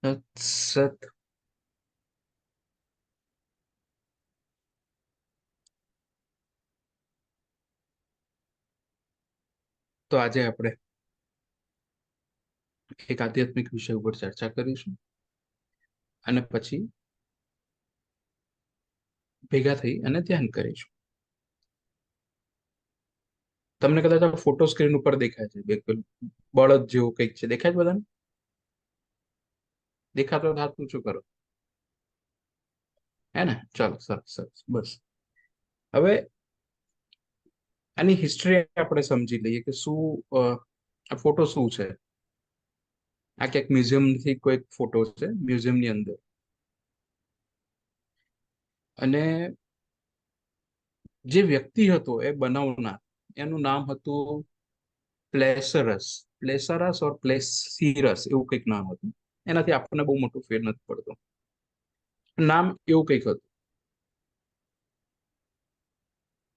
સત. તો આજે આપણે એક આધ્યાત્મિક વિષય ઉપર ચર્ચા કરીશું અને પછી ભેગા થઈ અને ધ્યાન કરીશું. તમને કદાચ આ ફોટો સ્ક્રીન ઉપર દેખાય છે, બળદ જેવું કંઈક છે, દેખાય છે બધાને? દેખાતો હાથ ઊંચું કરો. હે ને? ચાલો, સરસ સરસ, બસ. હવે આની હિસ્ટ્રી આપણે સમજી લઈએ કે શું આ ફોટો શું છે. આ ક્યાંક મ્યુઝિયમ થી કોઈ ફોટો છે, મ્યુઝિયમ ની અંદર. અને જે વ્યક્તિ હતો એ બનાવનાર, એનું નામ હતું પ્લેસરસ. પ્લેસરસ ઓર પ્લેસીરસ એવું કંઈક નામ હતું. એનાથી આપણને બહુ મોટો ફેર નથી પડતો, નામ એવું કંઈક હતું.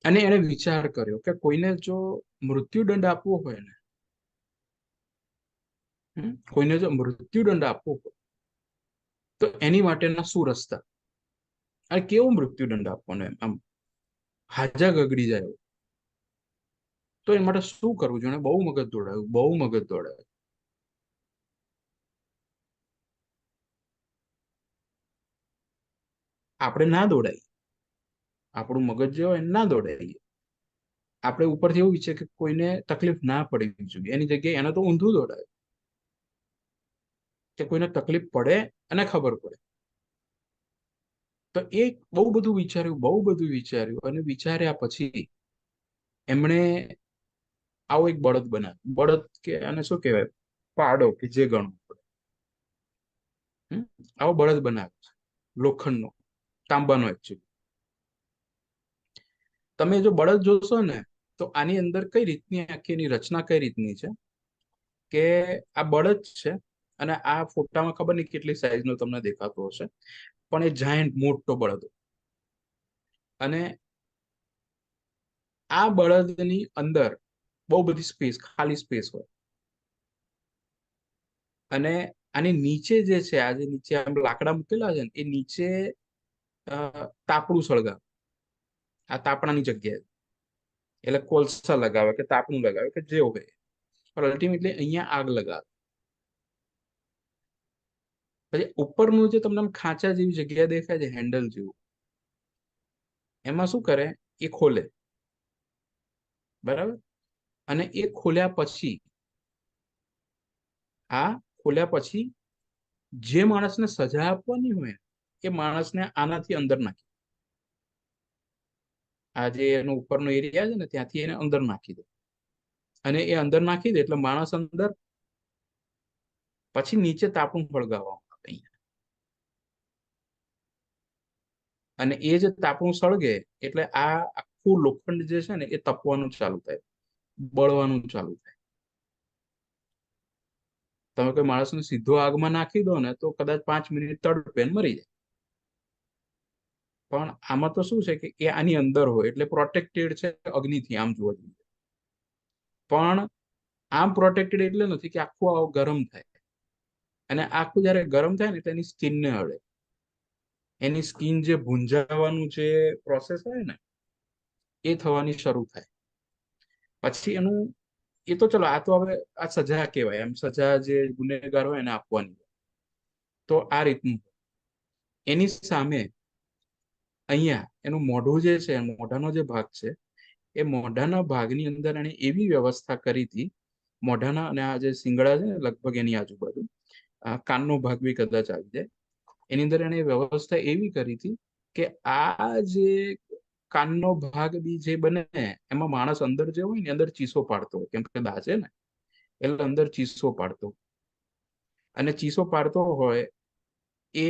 અને એને વિચાર કર્યો કે કોઈને જો મૃત્યુદંડ આપવો હોય ને, કોઈને જો મૃત્યુદંડ આપવો હોય તો એની માટેના શું રસ્તા, અને કેવો મૃત્યુદંડ આપવાનો, એમ આમ હાજા ગગડી જાય. તો એ માટે શું કરવું જોઈએ? બહુ મગજ દોડાયું, બહુ મગજ દોડાયું. આપણે ના દોડાય, આપણું મગજ જે હોય ના દોડાય. આપણે ઉપરથી એવું વિચાર કે કોઈને તકલીફ ના પડવી જોઈએ, એની જગ્યાએ એને તો ઊંધું દોડાય કે કોઈને તકલીફ પડે અને ખબર પડે. તો એ બહુ બધું વિચાર્યું, બહુ બધું વિચાર્યું, અને વિચાર્યા પછી એમણે આવો એક બળદ બનાવ્યો. બળદ કે આને શું કહેવાય? પાડો કે જે ગણવું પડે. આવો બળદ બનાવ્યો છે, લોખંડનો, તાંબાનો એકચ્યુઅલી. તમે જો બળદ જોશો ને તો આની અંદર કઈ રીતની આખી એની રચના કઈ રીતની છે કે આ બળદ છે, અને આ ફોટામાં ખબર નહીં કેટલી સાઈઝનો તમને દેખાતો હશે, પણ એ જાયન્ટ મોટો બળદ. અને આ બળદની અંદર બહુ બધી સ્પેસ, ખાલી સ્પેસ હોય. અને આની નીચે જે છે, આ જે નીચે આમ લાકડા મૂકેલા છે ને, એ નીચે તાપણું સળગાવે. આ તાપણાની જગ્યાએ એટલે કોલસા લગાવે કે તાપણું લગાવે કે જે હોય, પણ અલ્ટિમેટલી અહીંયા આગ લગાવે. પછી ઉપરનું જે તમને ખાંચા જેવી જગ્યા દેખાય છે, હેન્ડલ જેવું, એમાં શું કરે? એ ખોલે, બરાબર. અને એ ખોલ્યા પછી, આ ખોલ્યા પછી જે માણસને સજા આપવાની હોય એ માણસને આનાથી અંદર નાખી, આ જે એનો ઉપરનો એરિયા છે ને ત્યાંથી એને અંદર નાખી દે. અને એ અંદર નાખી દે એટલે માણસ અંદર. પછી નીચે તાપણું સળગાવવામાં આવે અહીંયા. અને એ જે તાપણું સળગે એટલે આ આખું લોખંડ જે છે ને એ તપવાનું ચાલુ થાય, બળવાનું ચાલુ થાય. તમે કોઈ માણસને સીધો આગમાં નાખી દો ને તો કદાચ 5 મિનિટ તડપે મરી જાય. પણ આમાં તો શું છે કે એ આની અંદર હોય એટલે પ્રોટેક્ટેડ છે અગ્નિથી, આમ જોવા જઈએ. પણ આમ પ્રોટેક્ટેડ એટલે નથી કે આખું આવું ગરમ થાય. અને આખું જયારે ગરમ થાય ને તેની સ્કિનને અડે. એની સ્કિન જે ભૂંજાવાનું જે પ્રોસેસ હોય ને એ થવાની શરૂ થાય. પછી એનું, એ તો ચલો, આ તો હવે આ સજા કહેવાય, એમ સજા જે ગુનેગાર હોય એને આપવાની. તો આ રીતનું. એની સામે અહીંયા એનું મોઢું જે છે, મોઢાનો જે ભાગ છે, એ મોઢાના ભાગની અંદર એને એવી વ્યવસ્થા કરી હતી, મોઢાના અને આ જે શિંગડા છે ને લગભગ એની આજુબાજુ, આ કાનનો ભાગ બી કદાચ આવી જાય, એની અંદર એને વ્યવસ્થા એવી કરી હતી કે આ જે કાનનો ભાગ બી જે બને એમાં માણસ અંદર જે હોય ને અંદર ચીસો પાડતો હોય, કેમ કે દાંત છે ને એટલે અંદર ચીસો પાડતો. અને ચીસો પાડતો હોય એ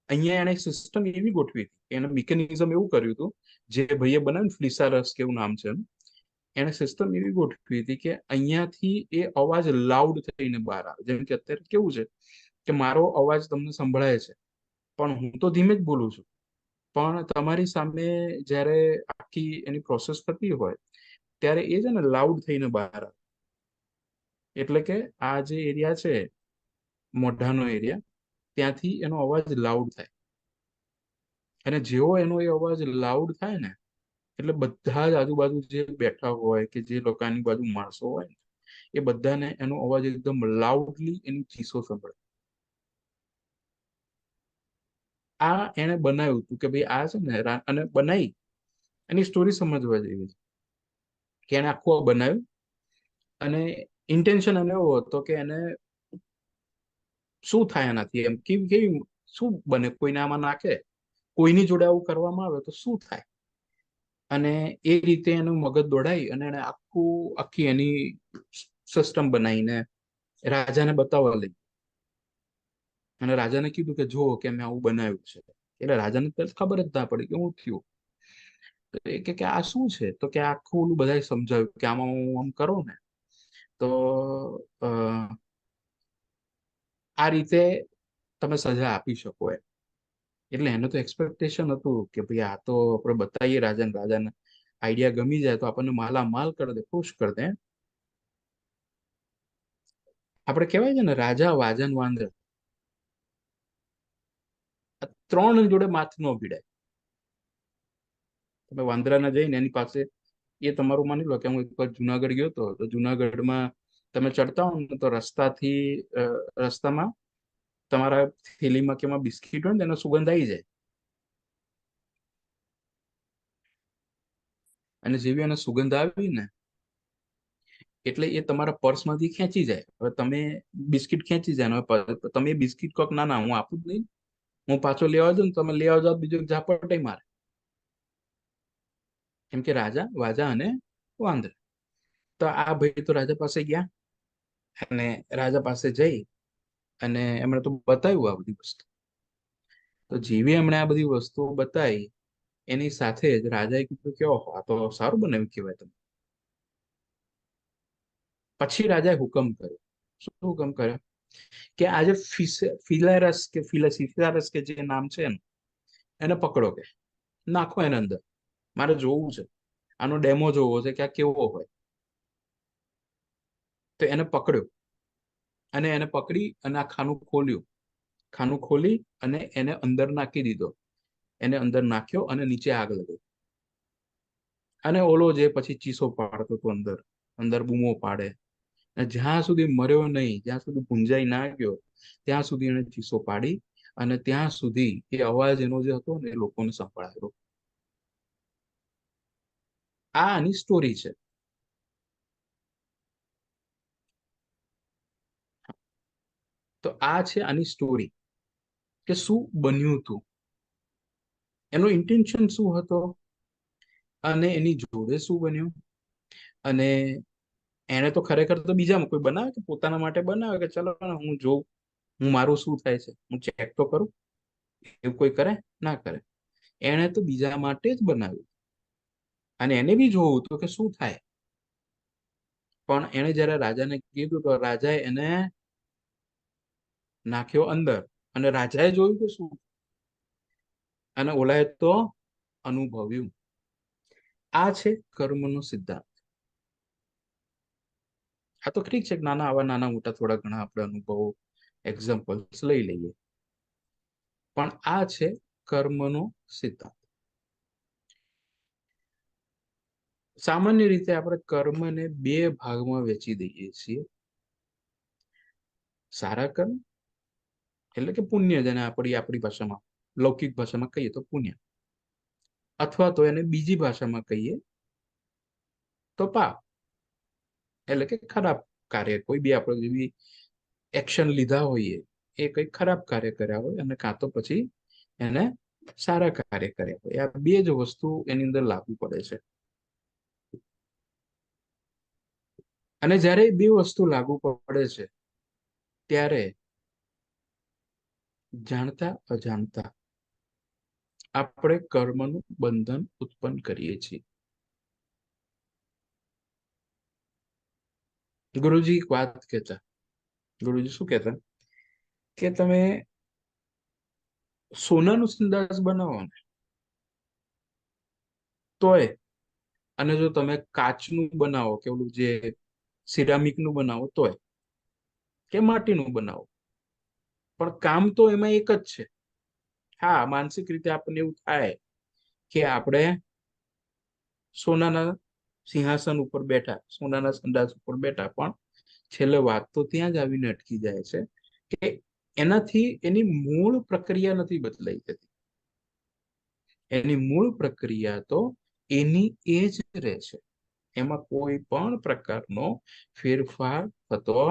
અહીંયા એને સિસ્ટમ એવી ગોઠવી હતી, એને મિકેનિઝમ એવું કર્યું હતું, જે ભાઈએ બનાવ્યું ફ્લિસારસ કેવું નામ છે, એને સિસ્ટમ એવી ગોઠવી હતી કે અહીંયાથી એ અવાજ લાઉડ થઈને બહાર આવે. જેમ કે અત્યારે કેવું છે કે મારો અવાજ તમને સંભળાય છે, પણ હું તો ધીમે જ બોલું છું, પણ તમારી સામે જ્યારે આખી એની પ્રોસેસ થતી હોય ત્યારે એ છે ને લાઉડ થઈને બહાર આવે. એટલે કે આ જે એરિયા છે મોઢાનો એરિયા, ત્યાંથી એનો અવાજ લાઉડ થાય, અને જેવો એનો એ અવાજ લાઉડ થાય ને એટલે બધા જ આજુબાજુ જે બેઠા હોય કે જે લોકોની બાજુ માણસો હોય ને એ બધાને એનો અવાજ એકદમ લાઉડલી એની ચીસો સંભળાય. આ એને બનાવ્યું હતું કે ભાઈ આ છે ને અને બનાવી એની સ્ટોરી સમજવા જેવી છે કે એને આખું બનાવ્યું, અને ઇન્ટેન્શન એને એવો હતો કે એને શું થાય એનાથી, એમ કેવી કેવી શું બને, કોઈને આમાં નાખે, કોઈની જોડે આવું કરવામાં આવે તો શું થાય, અને એ રીતે એનું મગજ દોડાઈ અને એને આખી એની સિસ્ટમ બનાવીને રાજાને બતાવવા લઈ, અને રાજાને કીધું કે જો કે મેં આવું બનાવ્યું છે. એટલે રાજાને ખબર જ ના પડી કે હું થયું. તો એ કે આ શું છે, તો કે આખું ઓલું બધાએ સમજાવ્યું કે આમાં હું આમ કરો ને તો આ રીતે તમે સજા આપી શકો એમ. એટલે એનું તો એક્સપેક્ટેશન હતું કે ભાઈ આ તો આપણે બતાવીએ રાજાને, રાજાને આઈડિયા ગમી જાય તો આપણને માલા માલ કરી દે, ખુશ કરી દે. આપણે કહેવાય છે ને રાજા વાજન વાંદરા, ત્રણ જોડે માથ નો ભીડાય. તમે વાંદરાને જઈને એની પાસે, એ તમારું માની લો કે હું એક વાર જુનાગઢ ગયો હતો, તો જુનાગઢમાં તમે ચડતા હો ને તો રસ્તામાં તમારા થેલીમાં કે એમાં બિસ્કીટ હોય ને એનો સુગંધ આવી જાય, અને જેવી એને સુગંધ આવી ને એટલે એ તમારા પર્સમાંથી ખેંચી જાય. હવે તમે બિસ્કિટ ખેંચી જાય ને હવે તમે બિસ્કિટ કોક ના ના હું આપું જ નહીં, હું પાછો લેવા જાઉં ને તમે લેવા જાઓ બીજો ઝાપટે મારે. કેમ કે રાજા વાજા અને વાંદરા. તો આ ભાઈ તો રાજા પાસે ગયા, અને રાજા પાસે જઈ અને એમણે તો બતાવ્યું આ બધી વસ્તુ. તો જેવી એમણે આ બધી વસ્તુઓ બતાવી એની સાથે જ રાજાએ કીધું કે ઓહો આ તો સારું બનાવ્યું કહેવાય તમે. પછી રાજાએ હુકમ કર્યો. શું હુકમ કર્યો? કે આજે ફિલારસ કે ફિલારસ કે જે નામ છે એનું, એને પકડો, કે નાખો એને અંદર, મારે જોવું છે, આનો ડેમો જોવો છે કે આ કેવો હોય. તો એને પકડ્યો, અને એને પકડી અને આ ખાનું ખોલ્યું, ખાનું ખોલી અને એને અંદર નાખી દીધો, એને અંદર નાખ્યો અને નીચે આગ લગાવી. અને ઓલો જે પછી ચીસો પાડતો હતો અંદર અંદર બૂમો પાડે, અને જ્યાં સુધી મર્યો નહીં, જ્યાં સુધી ભૂંજાઈ ના ગયો ત્યાં સુધી એને ચીસો પાડી, અને ત્યાં સુધી એ અવાજ એનો જે હતો ને એ લોકોને સંભળાયો. આ આની સ્ટોરી છે. તો આ છે આની સ્ટોરી કે શું બન્યું હતું, એનો ઇન્ટેન્શન શું હતો, અને એની જોડે શું બન્યું. અને એને તો ખરેખર તો બીજામાં કોઈ બનાવે કે પોતાના માટે બનાવે કે ચલો ને હું જોઉં, હું મારું શું થાય છે હું ચેક તો કરું, એવું કોઈ કરે ના કરે. એણે તો બીજા માટે જ બનાવ્યું, અને એને બી જોવું હતું કે શું થાય. પણ એને જયારે રાજાને કીધું તો રાજાએ એને નાખ્યો અંદર, અને રાજાએ જોયું કે શું, અને ઓલાએ તો અનુભવ્યું. આ છે કર્મનો સિદ્ધાંત. આ તો ઠીક છે કે નાના આવા નાના મોટા થોડા ઘણા આપણે અનુભવો એક્ઝામ્પલ્સ લઈ લઈએ, પણ આ છે કર્મનો સિદ્ધાંત. સામાન્ય રીતે આપણે કર્મને બે ભાગમાં વેચી દઈએ છીએ. સારા કર્મ એટલે કે પુણ્ય, જેને આપણી ભાષામાં લૌકિક ભાષામાં કહીએ તો પુણ્ય, અથવા તો એને બીજી ભાષામાં કહીએ તો પાપ, એટલે કે ખરાબ કાર્ય. કોઈ બી આપણે જેવી એક્શન લીધા હોઈએ એ કઈ ખરાબ કાર્ય કર્યા હોય, અને કાં તો પછી એને સારા કાર્ય કર્યા હોય, આ બે જ વસ્તુ એની અંદર લાગુ પડે છે. અને જ્યારે બે વસ્તુ લાગુ પડે છે ત્યારે જાણતા અજાણતા આપણે કર્મનું બંધન ઉત્પન્ન કરીએ છીએ. ગુરુજી એક વાત કહેતા, ગુરુજી શું કહેતા કે તમે સોનાનું સિંદાસ બનાવો ને તોય, અને જો તમે કાચનું બનાવો કે ઓલું જે સિરામિક નું બનાવો તોય, કે માટીનું બનાવો પણ કામ તો એમાં એક જ છે. હા, માનસિક રીતે આપણને એવું થાય કે આપણે સોનાના સિંહાસન ઉપર બેઠા, સોનાના સંડાસ ઉપર બેઠા, પણ છેલ્લે વાત તો ત્યાં જ આવીને અટકી જાય છે કે એનાથી એની મૂળ પ્રક્રિયા નથી બદલાઈ જતી. એની મૂળ પ્રક્રિયા તો એની એ જ રહે છે. એમાં કોઈ પણ પ્રકારનો ફેરફાર થતો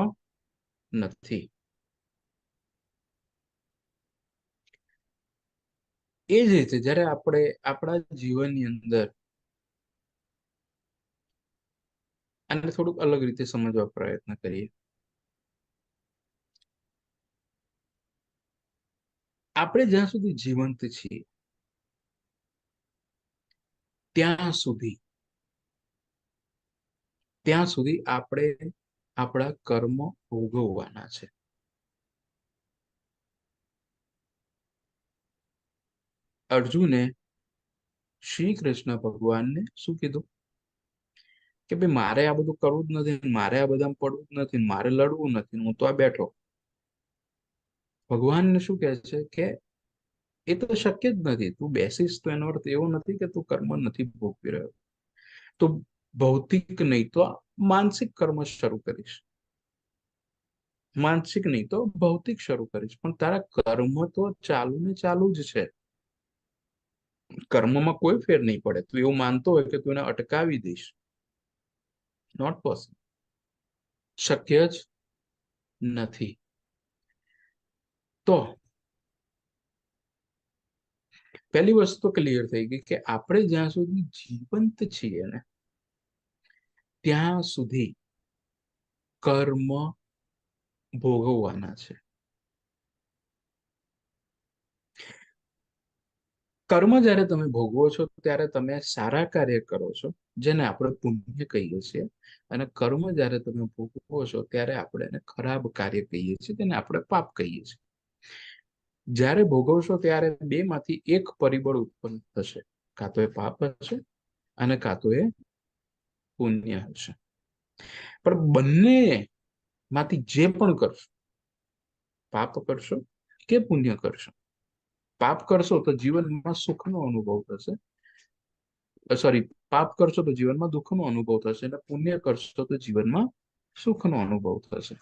નથી. એ જ રીતે જ્યારે આપણે આપણા જીવનની અંદર આને થોડુંક અલગ રીતે સમજવા પ્રયત્ન કરીએ. આપણે જ્યાં સુધી જીવંત છીએ ત્યાં સુધી આપણે આપણા કર્મ ભોગવવાના છે. અર્જુને શ્રી કૃષ્ણ ભગવાનને શું કીધું કે ભાઈ મારે આ બધું કરવું જ નથી, મારે આ બધા પડવું જ નથી, મારે લડવું નથી, હું તો આ બેઠો. ભગવાનને શું કહે છે કે એ તો શક્ય જ નથી. તું બેસીસ તો એનો અર્થ એવો નથી કે તું કર્મ નથી ભોગવી રહ્યો. તો ભૌતિક નહીં તો માનસિક કર્મ શરૂ કરીશ, માનસિક નહીં તો ભૌતિક શરૂ કરીશ, પણ તારા કર્મ તો ચાલુ ને ચાલુ જ છે. કર્મમાં કોઈ ફેર નહીં પડે. તું એવું માનતો હોય કે તું એને અટકાવી દઈશ, નોટ પોસિબલ, શક્ય જ નથી. તો પહેલી વસ્તુ ક્લિયર થઈ ગઈ કે આપણે જ્યાં સુધી જીવંત છીએ ને ત્યાં સુધી કર્મ ભોગવવાના છે. કર્મ જ્યારે તમે ભોગવો છો ત્યારે તમે સારા કાર્ય કરો છો, જેને આપણે પુણ્ય કહીએ છીએ, અને કર્મ જ્યારે તમે ભોગવો છો ત્યારે આપણે એને ખરાબ કાર્ય કહીએ છીએ, તેને આપણે પાપ કહીએ છીએ. જ્યારે ભોગવશો ત્યારે બે માંથી એક પરિબળ ઉત્પન્ન થશે, કાં તો એ પાપ હશે અને કાં તો એ પુણ્ય હશે. પણ બંને માંથી જે પણ કરશો, પાપ કરશો કે પુણ્ય કરશો, પાપ કરશો તો જીવનમાં સુખનો અનુભવ થશે, સોરી, પાપ કરશો તો જીવનમાં દુઃખનો અનુભવ થશે, અને પુણ્ય કરશો તો જીવનમાં સુખનો અનુભવ થશે.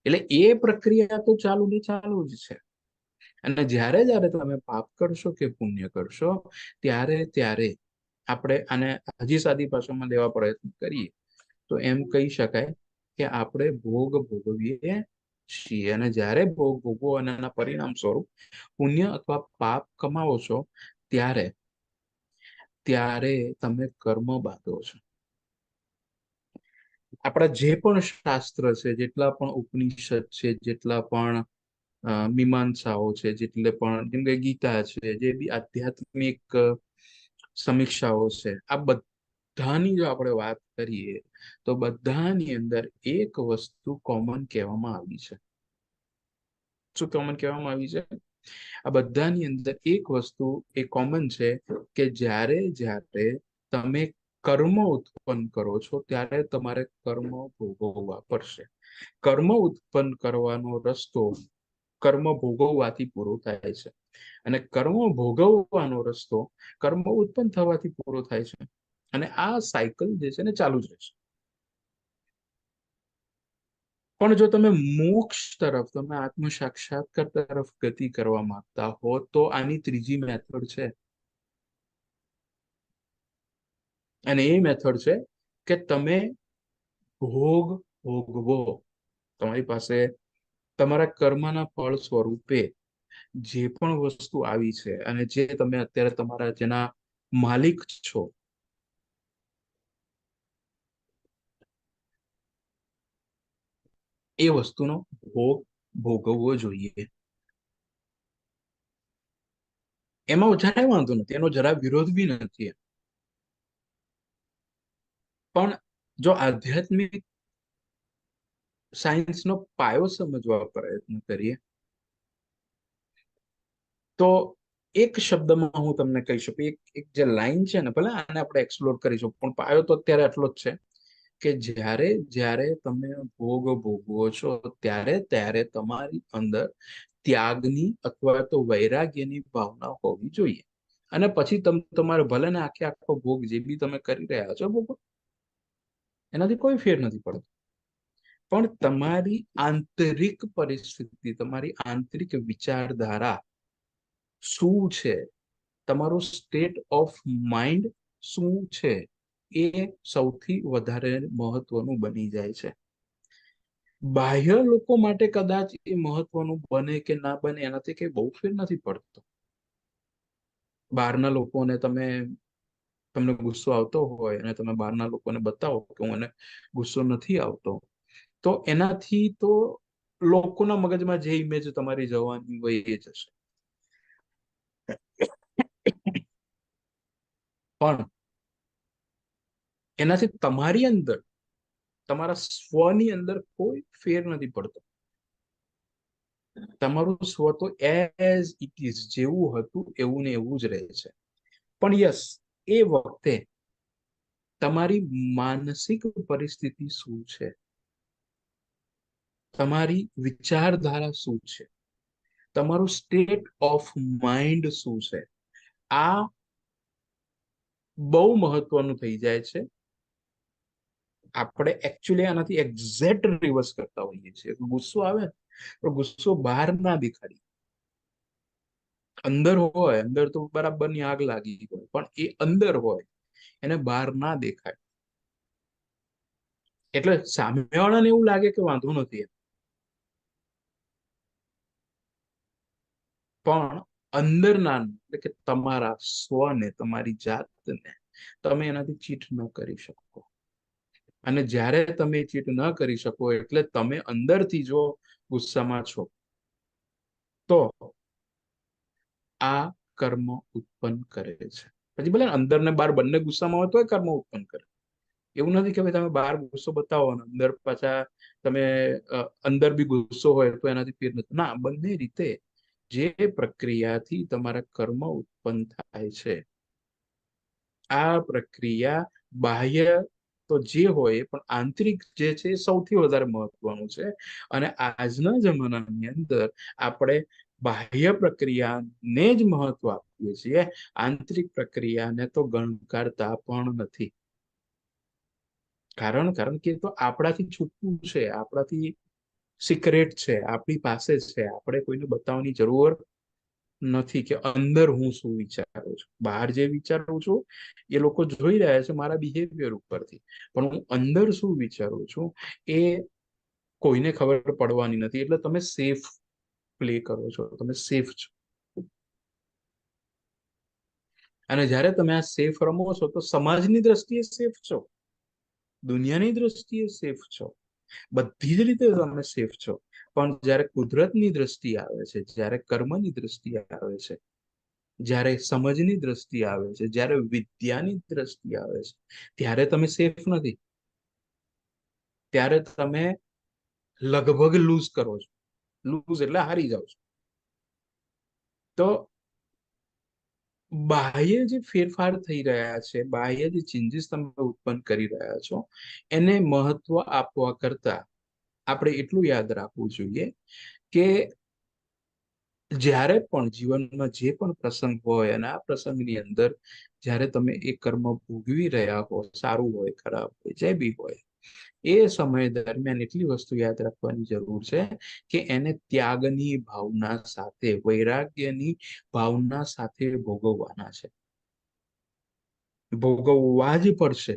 એટલે એ પ્રક્રિયા તો ચાલુ ને ચાલુ જ છે. અને જ્યારે જ્યારે તમે પાપ કરશો કે પુણ્ય કરશો ત્યારે ત્યારે આપણે આને હજી સાદી ભાષામાં લેવા પ્રયત્ન કરીએ તો એમ કહી શકાય કે આપણે ભોગ ભોગવીએ છીએ. અને જ્યારે ભોગ ભોગવો અને એના પરિણામ સ્વરૂપ પુણ્ય અથવા પાપ કમાવો છો ત્યારે ત્યારે તમે કર્મ બાંધો છો. આપણા જે પણ શાસ્ત્ર છે, જેટલા પણ ઉપનિષદ છે, જેટલા પણ મીમાંસાઓ છે, જેટલે પણ જેમ કે ગીતા છે, જે બી આધ્યાત્મિક સમીક્ષાઓ છે, આ બધાની જો આપણે વાત કરીએ તો બધાની અંદર એક વસ્તુ કોમન કહેવામાં આવી છે. શું કોમન કહેવામાં આવી છે? આ બધાની અંદર એક વસ્તુ એ કોમન છે કે જ્યારે જ્યારે તમે કર્મ ઉત્પન્ન કરો છો ત્યારે તમારે કર્મ ભોગવવા પડશે. કર્મ ઉત્પન્ન કરવાનો રસ્તો કર્મ ભોગવવાથી પૂરો થાય છે, અને કર્મ ભોગવવાનો રસ્તો કર્મ ઉત્પન્ન થવાથી પૂરો થાય છે. અને આ સાયકલ જે છે ને ચાલુ જ રહેશે. પણ જો તમે મોક્ષ તરફ, તમે આત્મ સાક્ષાત્કાર તરફ ગતિ કરવા માંગતા હો તો આની ત્રીજી મેથડ છે, અને એ મેથડ છે કે તમે ભોગ ભોગવો. તમારી પાસે તમારા કર્મના ફળ સ્વરૂપે જે પણ વસ્તુ આવી છે અને જે તમે અત્યારે તમારા જેના માલિક છો, એ વસ્તુનો ભોગ ભોગવવો જોઈએ. એમાં જરાય વાંધો નથી, એનો જરા વિરોધ બી નથી. પણ જો આધ્યાત્મિક સાયન્સનો પાયો સમજવા પ્રયત્ન કરીએ તો એક શબ્દમાં હું તમને કહી શકું, એક એક જે લાઈન છે ને, ભલે આને આપણે એક્સપ્લોર કરીશું પણ પાયો તો અત્યારે આટલો જ છે કે જ્યારે જ્યારે તમે ભોગ ભોગવો છો ત્યારે ત્યારે તમારી અંદર ત્યાગની અથવા તો વૈરાગ્યની ભાવના હોવી જોઈએ. અને પછી તમારે ભલે ને આખે આખો ભોગ જે બી તમે કરી રહ્યા છો ભોગો, એનાથી કોઈ ફેર નથી પડતો. પણ તમારી આંતરિક પરિસ્થિતિ, તમારી આંતરિક વિચારધારા શું છે, તમારું સ્ટેટ ઓફ માઇન્ડ શું છે, એ સૌથી વધારે મહત્વનું બની જાય છે. બાહ્ય લોકો માટે કદાચ એ મહત્વનું બને કે ના બને એનાથી કઈ બહુ ફેર નથી પડતો. બહારના લોકોને તમને ગુસ્સો આવતો હોય અને તમે બહારના લોકોને બતાવો કે હું મને ગુસ્સો નથી આવતો, તો એનાથી તો લોકોના મગજમાં જે ઇમેજ તમારી જવાની હોય એ જશે. પણ એનાથી તમારી અંદર, તમારા સ્વની અંદર કોઈ ફેર નથી પડતો. તમારું સ્વ તો એઝ ઇટ ઇઝ, જેવું હતું એવું ને એવું જ રહે છે. પણ યસ, એ વખતે તમારી માનસિક પરિસ્થિતિ શું છે, તમારી વિચારધારા શું છે, તમારું સ્ટેટ ઓફ માઇન્ડ શું છે, આ બહુ મહત્વનું થઈ જાય છે. આપણે એકચ્યુઅલી આનાથી એક્ઝેક્ટ રિવર્સ કરતા હોઈએ છીએ. ગુસ્સો આવે તો ગુસ્સો બહાર ના દેખાડી, અંદર હોય, અંદર તો બરાબરની આગ લાગી હોય, પણ એ અંદર હોય, એને બહાર ના દેખાય. એટલે સામેવાળાને એવું લાગે કે વાંધો નથી, પણ અંદર ના, એટલે કે તમારા સ્વને, તમારી જાતને તમે એનાથી ચીટ ન કરી શકો. અને જ્યારે તમે ચીટ ન કરી શકો એટલે તમે અંદરથી જો ગુસ્સામાં છો, તો આ કર્મ ઉત્પન્ન કરે છે. પછી ભલે અંદર ને બહાર બંને ગુસ્સામાં હોય તો કર્મ ઉત્પન્ન કરે. એવું નથી કે ભાઈ તમે બહાર ગુસ્સો બતાવો ને અંદર પાછા તમે અંદર બી ગુસ્સો હોય તો એનાથી ફેર નથી. ના, બંને રીતે જે પ્રક્રિયાથી તમારા કર્મ ઉત્પન્ન થાય છે, આ પ્રક્રિયા બાહ્ય તો જે હોય પણ આંતરિક જે છે એ સૌથી વધારે મહત્વનું છે. અને આજના જમાનાની અંદર આપણે બાહ્ય પ્રક્રિયાને જ મહત્વ આપીએ છીએ, આંતરિક પ્રક્રિયાને તો ગણકારતા પણ નથી. કારણ કે તો આપણાથી છૂટવું છે, આપણાથી સિક્રેટ છે, આપણી પાસે છે. આપણે કોઈને બતાવવાની જરૂર નથી કે અંદર હું શું વિચારું છું. બહાર જે વિચારું છું એ લોકો જોઈ રહ્યા છે મારા બિહેવિયર ઉપરથી, પણ હું અંદર શું વિચારું છું એ કોઈને ખબર પડવાની નથી. એટલે તમે સેફ પ્લે કરો છો, તમે સેફ છો. અને જ્યારે તમે આ સેફ રમો છો તો સમાજની દ્રષ્ટિએ સેફ છો, દુનિયાની દ્રષ્ટિએ સેફ છો, બધી જ રીતે તમે સેફ છો. પણ જ્યારે કુદરતની દ્રષ્ટિ આવે છે, જ્યારે કર્મની દ્રષ્ટિ આવે છે, જ્યારે સમજની દ્રષ્ટિ આવે છે, જ્યારે વિદ્યાની દ્રષ્ટિ આવે છે, ત્યારે તમે સેફ નથી. ત્યારે તમે લગભગ લૂઝ કરો છો. લૂઝ એટલે હારી જાઓ છો. તો બાહ્ય જે ફેરફાર થઈ રહ્યા છે, બાહ્ય જે ચેન્જીસ તમે ઉત્પન્ન કરી રહ્યા છો, એને મહત્વ આપવા કરતા આપણે એટલું યાદ રાખવું જોઈએ કે જ્યારે પણ જીવનમાં જે પણ પ્રસંગ હોય અને આ પ્રસંગની અંદર જ્યારે તમે એ કર્મ ભોગવી રહ્યા હો, સારું હોય ખરાબ હોય જે બી હોય, એ સમય દરમિયાન એટલી વસ્તુ યાદ રાખવાની જરૂર છે કે એને ત્યાગની ભાવના સાથે, વૈરાગ્યની ભાવના સાથે ભોગવવાના છે. ભોગવવા જ પડશે.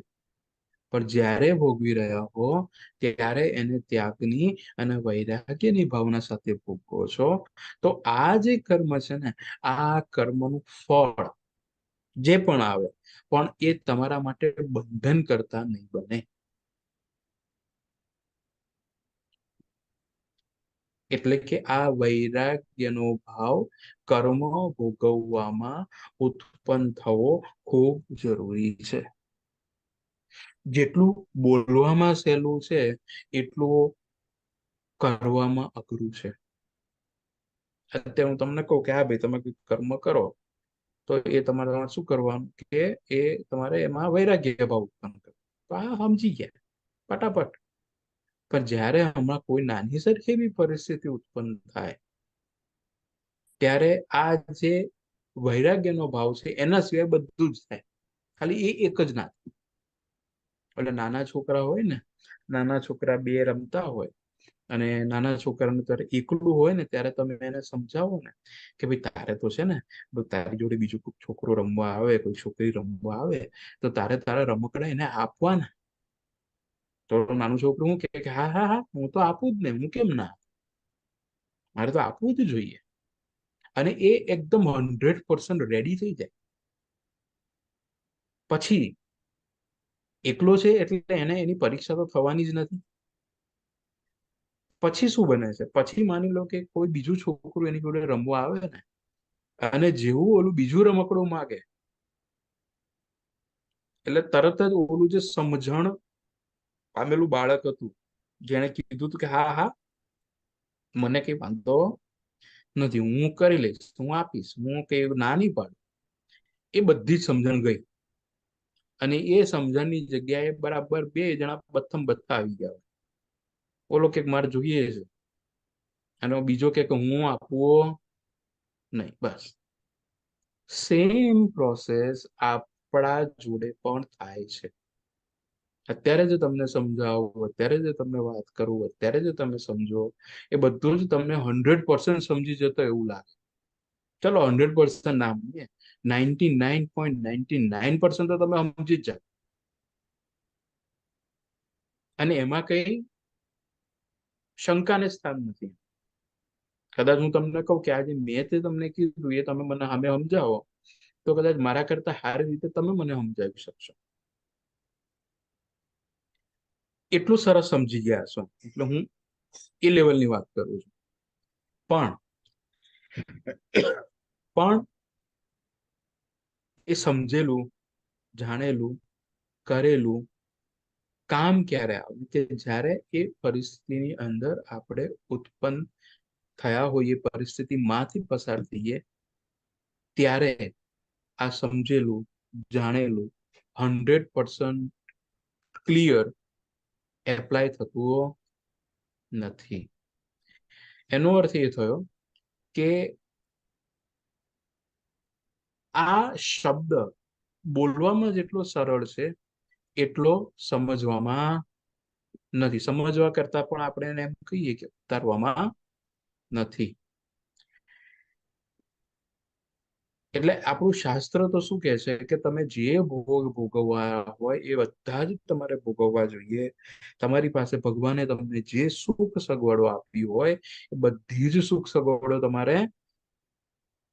પણ જ્યારે ભોગવી રહ્યા હો ત્યારે એને ત્યાગની અને વૈરાગ્યની ભાવના સાથે ભોગવો છો, તો આ જે કર્મ છે ને, આ કર્મનું ફળ જે પણ આવે પણ એ તમારા માટે બંધન કરતા નહીં બને. એટલે કે આ વૈરાગ્યનો ભાવ કર્મ ભોગવવામાં ઉત્પન્ન થવો ખૂબ જરૂરી છે. જેટલું બોલવામાં સહેલું છે એટલું કરવામાં અઘરું છે. અત્યારે હું તમને કહું કે હા ભાઈ તમે કર્મ કરો, તો એ તમારે શું કરવાનું કે એ તમારે એમાં વૈરાગ્ય ભાવ ઉત્પન્ન કરો, તો આ સમજી ગયા. ફટાફટ. પણ જ્યારે હમણાં કોઈ નાની સરખી બી પરિસ્થિતિ ઉત્પન્ન થાય ત્યારે આ જે વૈરાગ્યનો ભાવ છે એના સિવાય બધું જ થાય, ખાલી એ એક જ ના થાય. એટલે નાના છોકરા હોય ને, નાના છોકરા બે રમતા હોય અને નાના છોકરાનું ત્યારે એકલું હોય ને ત્યારે તમે એને સમજાવો ને કે ભાઈ તારે તો છે ને, તારી જોડે બીજું કોઈ છોકરો રમવા આવે, કોઈ છોકરી રમવા આવે તો તારે તારા રમકડા એને આપવાના. તો નાનું છોકરું હું કે હા હા હા હું તો આપું જ ને, હું કેમ ના, મારે તો આપવું જ જોઈએ. અને એ એકદમ 100% રેડી થઈ જાય. પછી એકલો છે એટલે એને એની પરીક્ષા તો થવાની જ નથી. પછી શું બને છે, પછી માની લો કે કોઈ બીજું છોકરું એની જોડે રમવા આવે ને અને જેવું ઓલું બીજું રમકડું માગે એટલે તરત જ ઓલું જે સમજણ પામેલું બાળક હતું જેને કીધું હતું કે હા હા મને કઈ વાંધો નથી, હું કરી લઈશ, હું આપીશ, હું કઈ ના નહીં પાડું, એ બધી જ સમજણ ગઈ. અને એ સમજણની જગ્યાએ બરાબર બે જણા બથમ બથ્થા આવી ગયા. ઓલો કે મારે જોઈએ છે અને બીજો કે હું આપવો નહીં. બસ સેમ પ્રોસેસ આપણા જોડે પણ થાય છે. અત્યારે જે તમને સમજાવું, અત્યારે જે તમને વાત કરું, અત્યારે જે તમે સમજો એ બધું જ તમને 100% સમજી જતો એવું લાગે. ચલો 100% ના સમજીએ, 99.99% તો તમે સમજી જ જાઓ. અને એમાં કઈ શંકાને સ્થાન નથી. કદાચ હું તમને કહું કે આજે મેં તે તમને કીધું એ તમે મને સામે સમજાવો તો કદાચ મારા કરતા સારી રીતે તમે મને સમજાવી શકશો. એટલું સરસ સમજી ગયા છો એટલે હું એ લેવલની વાત કરું છું. પણ પણ એ સમજેલું, જાણેલું, કરેલું કામ ક્યારે આવે કે જ્યારે એ પરિસ્થિતિની અંદર આપણે ઉત્પન્ન થયા હોઈએ, પરિસ્થિતિમાંથી પસાર થઈએ ત્યારે આ સમજેલું, જાણેલું 100% ક્લિયર એપ્લાય થતું નથી. એનો અર્થ એ થયો કે આ શબ્દ બોલવામાં જેટલો સરળ છે એટલો સમજવામાં નથી. સમજવા કરતા પણ આપણે એને એમ કહીએ કે ઉતારવામાં નથી. એટલે આપણું શાસ્ત્ર તો શું કે છે કે તમે જે ભોગ ભોગવવા હોય એ બધા જ તમારે ભોગવવા જોઈએ. તમારી પાસે ભગવાને તમને જે સુખ સગવડો આપી હોય એ બધી જ સુખ સગવડો તમારે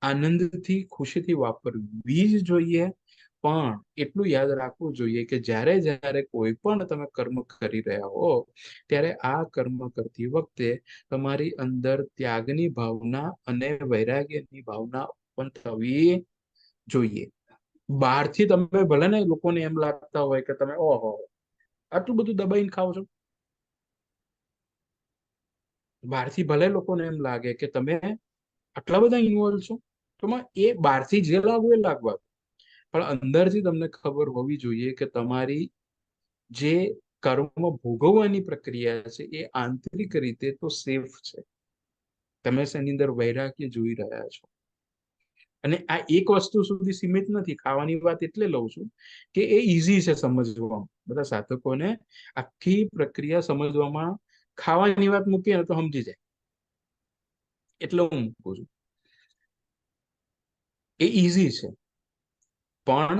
આનંદથી, ખુશીથી વાપરવી જ જોઈએ. પણ એટલું યાદ રાખવું જોઈએ કે જ્યારે જ્યારે કોઈ પણ તમે કર્મ કરી રહ્યા હો ત્યારે આ કર્મ કરતી વખતે તમારી અંદર ત્યાગની ભાવના અને વૈરાગ્યની ભાવના ઉત્પન્ન થવી જોઈએ. બહારથી તમે ભલે ને લોકોને એમ લાગતા હોય કે તમે ઓહો આટલું બધું દબાઈને ખાવ છો, બહારથી ભલે લોકોને એમ લાગે કે તમે આટલા બધા ઇન્વોલ્વ છો, તો એ બહારથી જે લાગવું એ લાગવા, પણ અંદરથી તમને ખબર હોવી જોઈએ કે તમારી જે કર્મ ભોગવવાની પ્રક્રિયા છે એ આંતરિક રીતે તો સેફ છે. તમે એની અંદર વૈરાગ્ય જોઈ રહ્યા છો. અને આ એક વસ્તુ સુધી સીમિત નથી. ખાવાની વાત એટલે લઉં છું કે એ ઈઝી છે સમજવામાં. બધા સાધકોને આખી પ્રક્રિયા સમજવામાં ખાવાની વાત મૂકીએ ને તો સમજી જાય એટલે હું મૂકું છું. એ ઈઝી છે પણ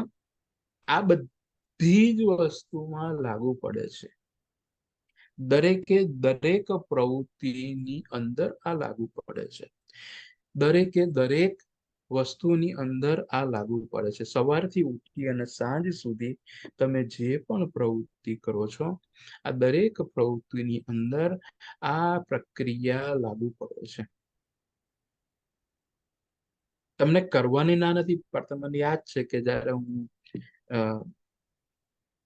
આ બધી જ વસ્તુમાં લાગુ પડે છે. દરેકે દરેક પ્રવૃત્તિની અંદર આ લાગુ પડે છે. દરેકે દરેક વસ્તુની અંદર આ લાગુ પડે છે. સવારથી ઉઠી અને સાંજ સુધી તમે જે પણ પ્રવૃત્તિ કરો છો આ દરેક પ્રવૃત્તિની અંદર આ પ્રક્રિયા લાગુ પડે છે. તમને કરવાની ના નથી પડતા. મને યાદ છે કે જયારે હું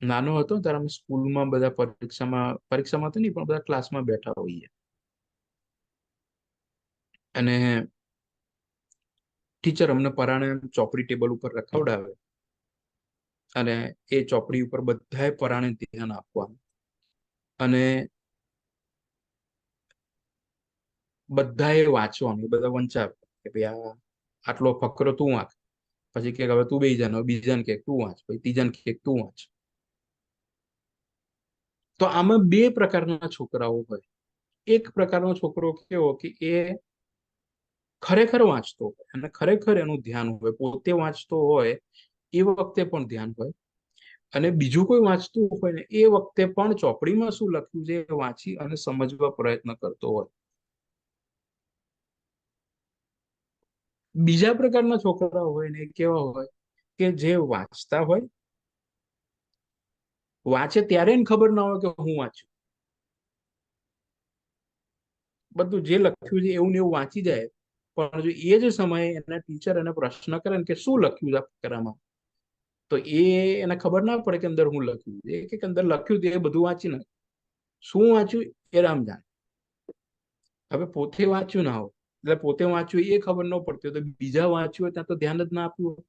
નાનો હતો ત્યારે અમે સ્કૂલમાં બધા પરીક્ષામાં તો નહીં પણ બધા ક્લાસમાં બેઠા હોઈએ અને ટીચર અમને પરાણે ચોપડી ટેબલ ઉપર રખાવડાવે અને એ ચોપડી ઉપર બધાએ પરાણે ધ્યાન આપવાનું. અને બધાએ વાંચવાનું, બધા વંચાવે કે ભાઈ આ આટલો ફકરો તું વાંચ, પછી કે હવે તું બેસી જા, બીજાને કે તું વાંચ, પછી ત્રીજાને કે તું વાંચ. તો આમાં બે પ્રકારના છોકરાઓ હોય. એક પ્રકારનો છોકરો કેવો કે એ ખરેખર વાંચતો હોય અને ખરેખર એનું ધ્યાન હોય, પોતે વાંચતો હોય એ વખતે પણ ધ્યાન હોય, અને બીજું કોઈ વાંચતું હોય ને એ વખતે પણ ચોપડીમાં શું લખ્યું છે એ વાંચી અને સમજવા પ્રયત્ન કરતો હોય. બીજા પ્રકારના છોકરા હોય ને કેવા હોય કે જે વાંચતા હોય, વાંચે ત્યારે એને ખબર ના હોય કે હું વાંચું, બધું જે લખ્યું છે એવું ને એવું વાંચી જાય, પણ જો એ જ સમયે એના ટીચર એને પ્રશ્ન કરે ને કે શું લખ્યું છે આ ફકરામાં, તો એને ખબર ના પડે કે અંદર હું લખ્યું છે, કે અંદર લખ્યું છે એ બધું વાંચી નાખે. શું વાંચ્યું એ રામ જાણે. હવે પોતે વાંચ્યું ના હોય, એટલે પોતે વાંચ્યું એ ખબર ન પડતી હોય, તો બીજા વાંચ્યું હોય ત્યાં તો ધ્યાન જ ના આપ્યું હોય.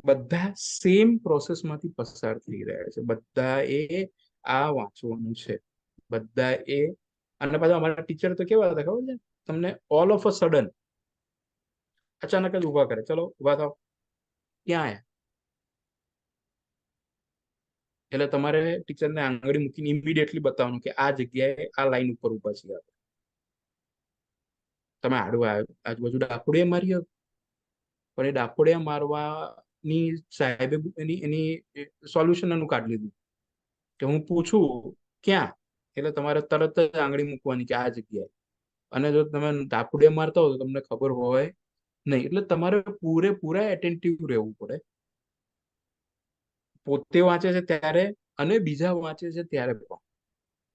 બધા સેમ પ્રોસેસમાંથી પસાર થઈ રહ્યા છે, બધા એ આ વાંચવાનું છે, બધા એ. અને પાછા અમારા ટીચર તો કેવા હતા ખબર છે તમને? ઓલ ઓફ અ સડન અચાનક જ ઉભા કરે, ચલો ઉભા થાવ, ક્યાં આયા? એટલે તમારે ટીચરને આંગળી મૂકીને ઇમિડિયેટલી બતાવવાનું કે આ જગ્યાએ આ લાઈન ઉપર ઉભા છીએ આપણે. તમે આડવા આજુબાજુ ડાકોડિયા મારી, પણ એ ડાકોડિયા મારવાની સાહેબે એની એની સોલ્યુશન એનું કાઢી લીધું કે હું પૂછું ક્યાં, એટલે તમારે તરત જ આંગળી મૂકવાની કે આ જગ્યાએ. અને જો તમે ડાકોડિયા મારતા હો તો તમને ખબર હોય નહીં, એટલે તમારે પૂરેપૂરા એટેન્ટિવ રહેવું પડે. પોતે વાંચે છે ત્યારે અને બીજા વાંચે છે ત્યારે પણ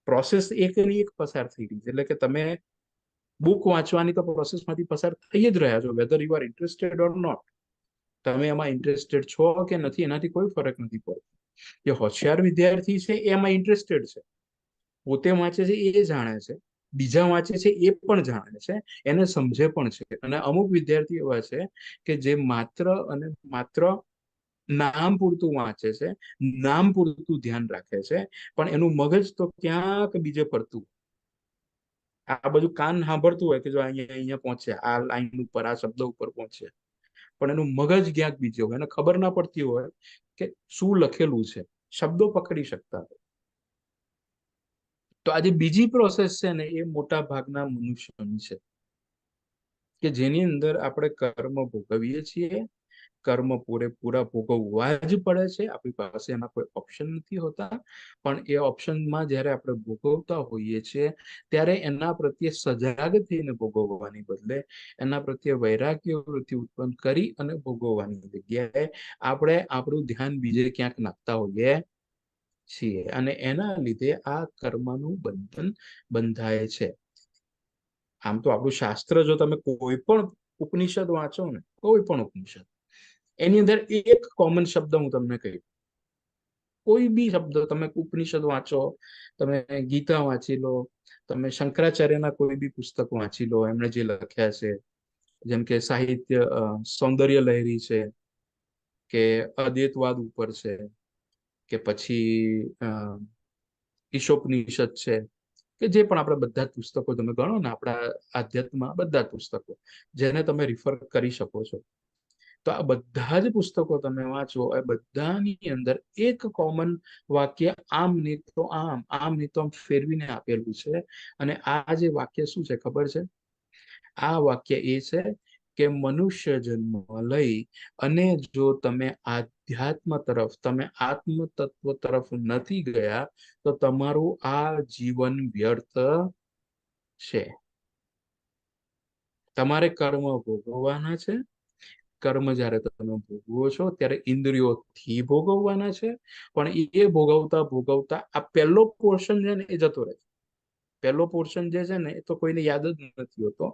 પ્રોસેસ એકની એક પસાર થઈ રહી છે. એટલે કે તમે બુક વાંચવાની તો પ્રોસેસમાંથી પસાર થઈ જ રહ્યા છો, whether you are interested or not. તમે એમાં ઇન્ટરેસ્ટેડ છો કે નથી એનાથી કોઈ ફરક નથી પડતો. જે હોશિયાર વિદ્યાર્થી છે એ એમાં ઇન્ટરેસ્ટેડ છે, પોતે વાંચે છે એ જાણે છે, બીજા વાંચે છે એ પણ જાણે છે, એને સમજે પણ છે. અને અમુક વિદ્યાર્થી એવા છે કે જે માત્ર અને માત્ર નામ પૂરતું વાંચે છે, નામ પૂરતું ધ્યાન રાખે છે, પણ એનું મગજ તો ક્યાંક બીજે પડતું. આ બધું કાન સાંભળતું હોય કે જો અહીંયા અહીંયા પહોંચે, આ લાઈન ઉપર આ શબ્દ ઉપર પહોંચે, પણ એનું મગજ ક્યાંક બીજે હોય, એને ખબર ના પડતી હોય કે શું લખેલું છે, શબ્દો પકડી શકતા હોય. તો આજે બીજી પ્રોસેસ છે ને એ મોટા ભાગના મનુષ્યોની છે કે જેની અંદર આપણે કર્મ ભોગવીએ છીએ. કર્મ પૂરેપૂરા ભોગવવા જ પડે છે, આપણી પાસે એના કોઈ ઓપ્શન નથી હોતા. પણ એ ઓપ્શનમાં જ્યારે આપણે ભોગવતા હોઈએ છીએ ત્યારે એના પ્રત્યે સજાગ થઈને ભોગવવાની બદલે એના પ્રત્યે વૈરાગ્ય વૃત્તિ ઉત્પન્ન કરી અને ભોગવવાની જગ્યાએ આપણે આપણું ધ્યાન બીજે ક્યાંક નાખતા હોઈએ છીએ, અને એના લીધે આ કર્મનું બંધન બંધાય છે. આમ તો આપણું શાસ્ત્ર જો તમે કોઈ પણ ઉપનિષદ વાંચો ને, કોઈ પણ ઉપનિષદ, એની અંદર એક કોમન શબ્દ હું તમને કહી, કોઈ બી શબ્દ તમે ઉપનિષદ વાંચો, તમે ગીતા વાંચી લો, તમે શંકરાચાર્યના કોઈ બી પુસ્તક વાંચી લો, એમણે જે લખ્યા છે, જેમ કે સાહિત્ય સૌંદર્ય લહેરી છે, કે અદ્વૈતવાદ ઉપર છે, કે પછી ઈશોપનિષદ છે, કે જે પણ આપણે બધા જ પુસ્તકો તમે ગણો ને આપણા આધ્યાત્મમાં, બધા જ પુસ્તકો જેને તમે રિફર કરી શકો છો, તો આ બધા જ પુસ્તકો તમે વાંચો, એ બધાની અંદર એક કોમન વાક્ય આમ નહીં તો આમ, આમ નહીં તો આમ ફેરવીને આપેલું છે. અને આ જે વાક્ય શું છે ખબર છે? આ વાક્ય એ છે કે મનુષ્ય જન્મ લઈ અને જો તમે આધ્યાત્મ તરફ, તમે આત્મ તત્વ તરફ નથી ગયા તો તમારું આ જીવન વ્યર્થ છે. તમારે કર્મ ભોગવવાના છે. કર્મ જ્યારે તમે ભોગવો છો ત્યારે ઇન્દ્રિયોથી ભોગવવાના છે, પણ એ ભોગવતા ભોગવતા આ પહેલો પોર્શન છે ને એ જતો રહે. પહેલો પોર્શન જે છે ને એ તો કોઈને યાદ જ નથી હોતો,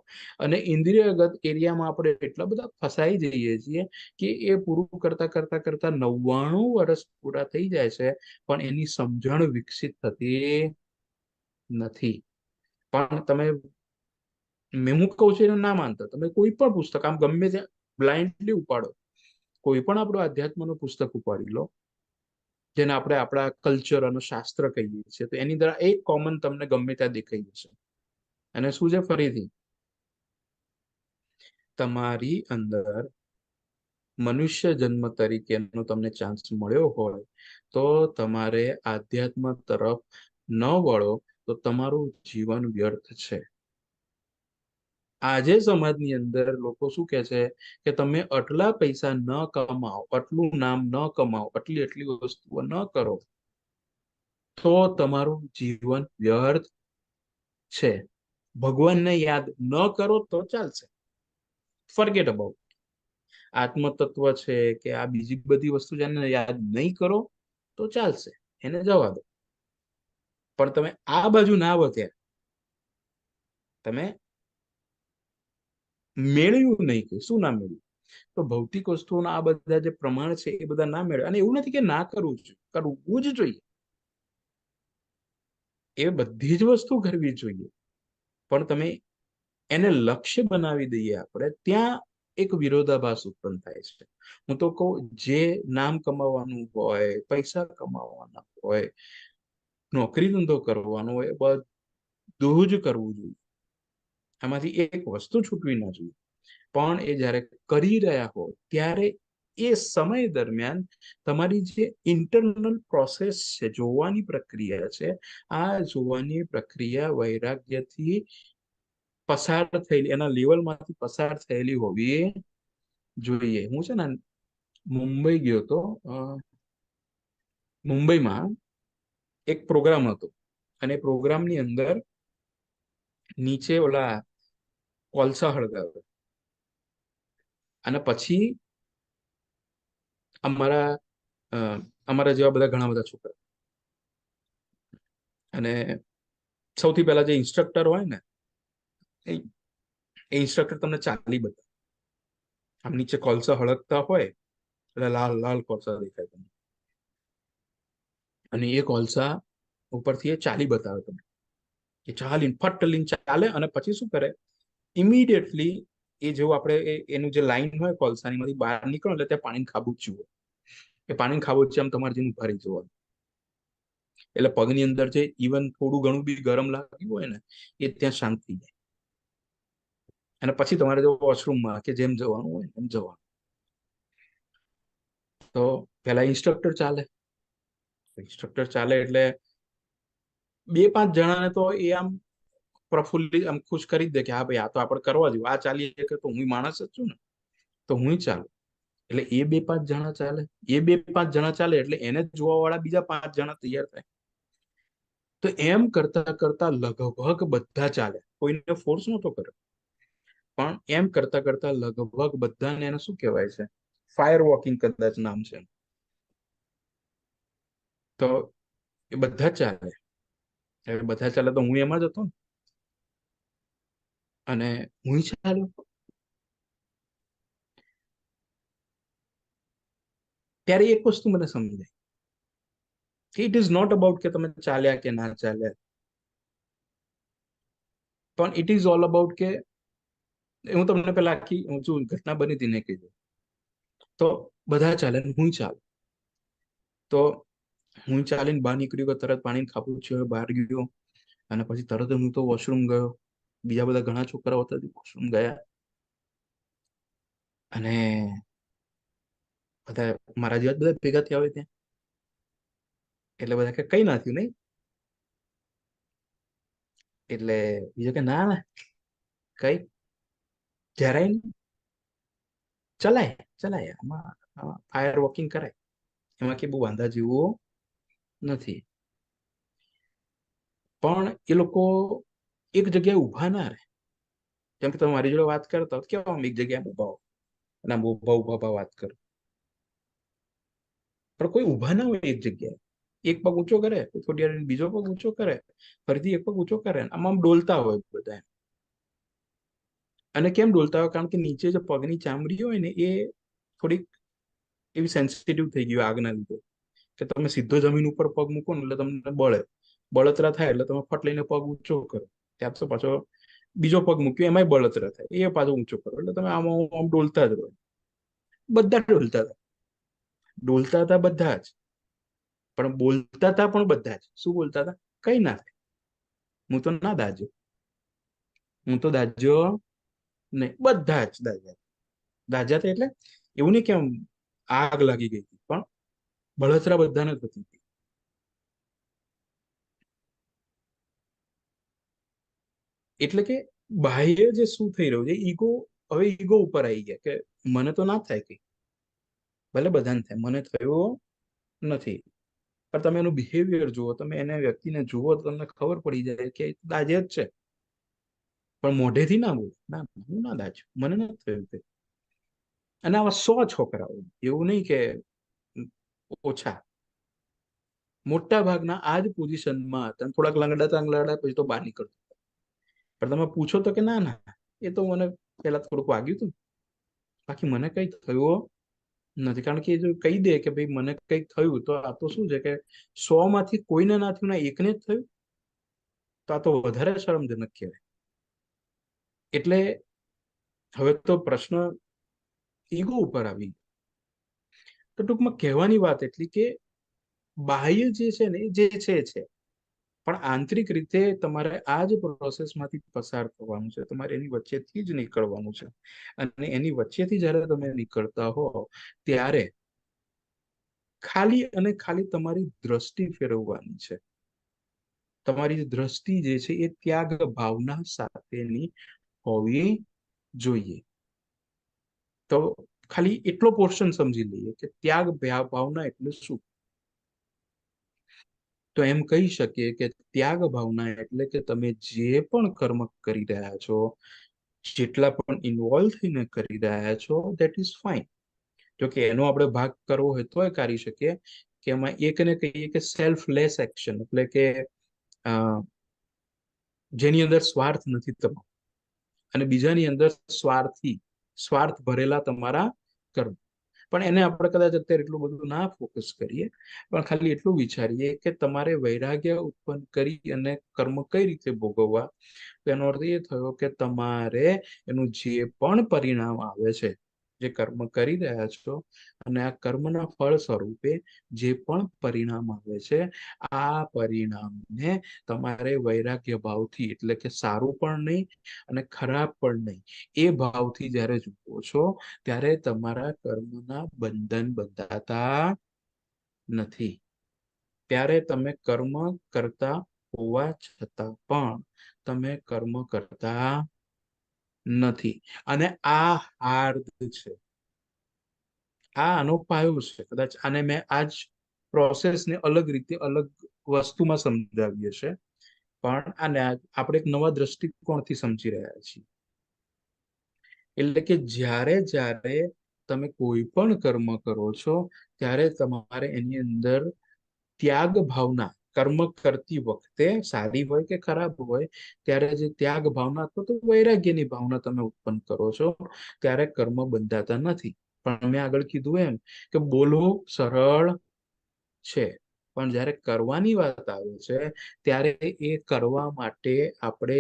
અને ઇન્દ્રિયગત એરિયામાં આપણે એટલા બધા ફસાઈ જઈએ છીએ કે એ પૂરું કરતા કરતા કરતા 99 વર્ષ પૂરા થઈ જાય છે, પણ એની સમજણ વિકસિત થતી નથી. પણ તમે, મેં હું કહું છું એને ના માનતા, તમે કોઈ પણ પુસ્તક આમ ગમે ત્યાં બ્લાઇન્ડલી ઉપાડો, કોઈ પણ આપણું આધ્યાત્મનું પુસ્તક ઉપાડી લો, જેને આપણે આપણા કલ્ચર અને શાસ્ત્ર કહીએ છીએ, તો એની અંદર એક કોમન તમને ગમે ત્યાં દેખાઈ જશે. અને શું છે? ફરીથી તમારી અંદર મનુષ્ય જન્મ તરીકેનો તમને ચાન્સ મળ્યો હોય તો તમારે આધ્યાત્મ તરફ ન વળો તો તમારું જીવન વ્યર્થ છે. આજે સમાજની અંદર લોકો શું કે છે કે તમે આટલા પૈસા ન કમાઓ, આટલું નામ ન કમાઓ, આટલી એટલી વસ્તુઓ ન કરો તો તમારું જીવન વ્યર્થ છે. ભગવાનને યાદ ન કરો તો ચાલશે, ફોરગેટ અબાઉટ. આત્મતત્વ છે કે આ બીજી બધી વસ્તુ જેને યાદ નહીં કરો તો ચાલશે, એને જવા દો. પણ તમે આ બાજુ ના વધ્યા, તમે મેળવ્યું નહીં. કે શું ના મેળવ્યું? તો ભૌતિક વસ્તુઓના આ બધા જે પ્રમાણ છે એ બધા ના મેળવે. અને એવું નથી કે ના કરવું જોઈએ, કરવું જ જોઈએ, એ બધી જ વસ્તુ કરવી જોઈએ. પણ તમે એને લક્ષ્ય બનાવી દઈએ આપણે, ત્યાં એક વિરોધાભાસ ઉત્પન્ન થાય છે. હું તો કહું, જે નામ કમાવાનું હોય, પૈસા કમાવાના હોય, નોકરી ધંધો કરવાનો હોય, બધું જ કરવું જોઈએ. આમાંથી એક વસ્તુ છૂટવી ના જોઈએ. પણ એ જ્યારે કરી રહ્યા હો ત્યારે એ સમય દરમિયાન તમારી જે ઇન્ટરનલ પ્રોસેસ છે, જોવાની પ્રક્રિયા છે, આ જોવાની પ્રક્રિયા વૈરાગ્યથી પસાર થયેલી, એના લેવલમાંથી પસાર થયેલી હોવી જોઈએ. હું છે ને મુંબઈ ગયો હતો. મુંબઈમાં એક પ્રોગ્રામ હતો અને પ્રોગ્રામની અંદર નીચે ઓલા કોલસા હળગાવે અને પછી અમારા અમારા જેવા બધા ઘણા બધા છોકરા, અને સૌથી પહેલા જે ઇન્સ્ટ્રક્ટર હોય ને એ ઇન્સ્ટ્રક્ટર તમને ચાલી બતાવે. આમ નીચે કોલસા હળગતા હોય એટલે લાલ લાલ કોલસા દેખાય તમને, અને એ કોલસા ઉપરથી એ ચાલી બતાવે તમને. એ ચાલીને ફટ લઈને ચાલે અને પછી શું કરે, ઇમિડિયેટલી એ જેવું આપણે એનું જે લાઈન હોય કોલસાની માંથી બહાર નીકળો એટલે ત્યાં પાણીનું ખાબુચિયું હોય. એ પાણીનું ખાબુચિયામાં તમારે જેનું ભરી જવાનું. એટલે પગની અંદર જે ઇવન થોડું ઘણું બી ગરમ લાગ્યું હોય ને એ ત્યાં શાંત થઈ જાય. અને પછી તમારે જો વોશરૂમમાં કે જેમ જવાનું હોય એમ જવાનું. તો પેલા ઇન્સ્ટ્રક્ટર ચાલે. ઇન્સ્ટ્રક્ટર ચાલે એટલે 2-5 જણાને તો એ આમ પ્રફુલ્લિત, આમ ખુશ કરી જ દે કે હા ભાઈ આ તો આપણે કરવા જેવું, આ ચાલી કે તો હું માણસ જ છું ને, તો હું ચાલું. એટલે એ 2-5 જણા ચાલે. એ 2-5 જણા ચાલે એટલે એને જોવા વાળા બીજા 5 જણા તૈયાર થાય. તો એમ કરતા કરતા લગભગ બધા ચાલે, કોઈને ફોર્સ નતો કર્યો, પણ એમ કરતા કરતા લગભગ બધાને, એને શું કહેવાય છે, ફાયર વોકિંગ કદાચ નામ છે. તો એ બધા ચાલે. હવે બધા ચાલે તો હું એમાં જ હતો ને, અને હું ચાલ્યો. ત્યારે એક વસ્તુ મને સમજાય કે ઇટ ઇઝ નોટ અબાઉટ કે તમે ચાલ્યા કે ના ચાલ્યા, પણ ઇટ ઇઝ ઓલ અબાઉટ કે હું તમને પેલા આખી શું ઘટના બની હતી ને કીધું. તો બધા ચાલે ને હું ચાલ. તો હું ચાલીને બહાર નીકળી ગયો, તરત પાણી ખાપું છે બહાર ગયો, અને પછી તરત હું તો વોશરૂમ ગયો. બીજા બધા ઘણા છોકરાઓ હતા, વોશરૂમ ગયા. અને બધા મારા જેવા બધા ભેગા થયા હોય ત્યાં. એટલે બધા કે કઈ ના થયું નહીં. એટલે બીજો કે ના ના કઈ જરાય નહીં, ચલાય ચલાય, આમાં ફાયર વોકિંગ કરાય, એમાં કે બહુ વાંધા જેવું નથી. પણ એ લોકો એક જગ્યાએ ઊભા ના રહે. જેમ કે તમે મારી જોડે વાત કરતા હો કેવા એક જગ્યાએ ઊભા હો અને ઊભા ઊભા વાત કરો, પણ કોઈ ઊભા ના હોય એક જગ્યાએ. એક પગ ઊંચો કરે, થોડી વાર બીજો પગ ઊંચો કરે, ફરીથી એક પગ ઊંચો કરે, આમ આમ ડોલતા હોય બધા. અને કેમ ડોલતા હોય? કારણ કે નીચે જે પગની ચામડી હોય ને એ થોડીક એવી સેન્સિટિવ થઈ ગઈ આગના લીધે, કે તમે સીધો જમીન ઉપર પગ મૂકો ને એટલે તમને બળે, બળતરા થાય એટલે તમે ફટ લઈને પગ ઊંચો કરો, ત્યાર તો પાછો બીજો પગ મૂક્યો એમાંય બળતરા થાય, એ પાછો ઊંચો કરો, એટલે તમે આમ આમ ડોલતા જ રહો. બધા ડોલતા હતા, ડોલતા હતા બધા જ. પણ બોલતા હતા પણ બધા જ શું બોલતા હતા? કઈ ના થાય, હું તો ના દાજ્યો, હું તો દાજ્યો નહીં. બધા જ દાજ્યા. દાજ્યા હતા એટલે એવું નહીં કે આમ આગ લાગી ગઈ હતી, પણ બળતરા બધાને થતી હતી. એટલે કે બાહ્ય જે શું થઈ રહ્યું છે, ઈગો. હવે ઈગો ઉપર આવી ગયા કે મને તો ના થાય કઈ, ભલે બધાને થાય, મને થયો નથી. પણ તમે એનું બિહેવિયર જુઓ, તમે એને વ્યક્તિને જુઓ તો તમને ખબર પડી જાય કે દાજે જ છે. પણ મોઢેથી ના બોલે, ના હું ના દાજ્યું, મને નથી થયું કઈ. અને આવા 100 છોકરાઓ, એવું નહીં કે ઓછા, મોટા ભાગના આ જ પોઝિશનમાં હતા. થોડાક લંગડા પછી તો બહાર નીકળતો. પણ તમે પૂછો તો કે ના ના, એ તો મને પેલા થોડુંક વાગ્યું હતું, બાકી મને કઈ થયું નથી. કારણ કે એ જો કહી દે કે ભાઈ મને કઈક થયું, તો આ તો શું છે કે 100 માંથી કોઈને ના થયું, ના એકને જ થયું, તો આ તો વધારે શરમજનક કહેવાય. એટલે હવે તો પ્રશ્ન ઈગો ઉપર આવી. તો ટૂંકમાં કહેવાની વાત એટલી કે બાહ્ય જે છે ને, જે છે, પણ આંતરિક રીતે તમારે આ જ પ્રોસેસમાંથી પસાર થવાનું છે. તમારે એની વચ્ચેથી જ નીકળવાનું છે. અને એની વચ્ચેથી જયારે તમે નીકળતા હો, ત્યારે ખાલી અને ખાલી તમારી દ્રષ્ટિ ફેરવવાની છે. તમારી દ્રષ્ટિ જે છે એ ત્યાગ ભાવના સાથેની હોવી જોઈએ. તો ખાલી એટલો પોર્શન સમજી લઈએ કે ત્યાગ ભાવના એટલે શું. તો એમ કહી શકીએ કે ત્યાગ ભાવના એટલે કે તમે જે પણ કર્મ કરી રહ્યા છો, જેટલા પણ ઇન્વોલ્વ થઈને કરી રહ્યા છો, ધેટ ઇઝ ફાઇન. જો કે એનો આપણે ભાગ કરવો હોય તો કરી શકીએ કે એમાં એકને કહીએ કે સેલ્ફલેસ એક્શન, એટલે કે જેની અંદર સ્વાર્થ નથી તમારો, અને બીજાની અંદર સ્વાર્થ ભરેલા તમારા કર્મ. પણ એને આપણે કદાચ અત્યારે એટલું બધું ના ફોકસ કરીએ, પણ ખાલી એટલું વિચારીએ કે તમારે વૈરાગ્ય ઉત્પન્ન કરી અને કર્મ કઈ રીતે ભોગવવા. તો એનો અર્થ એ થયો કે તમારે એનું જે પણ પરિણામ આવે છે, જે કર્મ કરી રહ્યા છો, અને આ કર્મના ફળ સ્વરૂપે જે પણ પરિણામ આવે છે, આ પરિણામને તમારે વૈરાગ્ય ભાવથી, એટલે કે સારું પણ નહીં અને ખરાબ પણ નહીં, એ ભાવથી જ્યારે જુઓ છો, ત્યારે તમારા કર્મના બંધન બંધાતા નથી. ત્યારે તમે કર્મ કરતા હોવા છતાં પણ તમે કર્મ કરતા નથી. અને આ હાર્દ છે, આનો પાયો છે. કદાચ આને મેં આજ પ્રોસેસને અલગ રીતે અલગ વસ્તુમાં સમજાવીએ છે, પણ આને આપણે એક નવા દ્રષ્ટિકોણથી સમજી રહ્યા છીએ. એટલે કે જ્યારે જ્યારે તમે કોઈ પણ કર્મ કરો છો, ત્યારે તમારે એની અંદર ત્યાગ ભાવના, કર્મ કરતી વખતે સારી હોય કે ખરાબ હોય, ત્યારે જે ત્યાગ ભાવના અથવા તો વૈરાગ્યની ભાવના તમે ઉત્પન્ન કરો છો, ત્યારે કર્મ બંધાતા નથી. પણ મેં આગળ કીધું એમ કે બોલવું સરળ છે, પણ જ્યારે કરવાની વાત આવે છે, ત્યારે એ કરવા માટે આપણે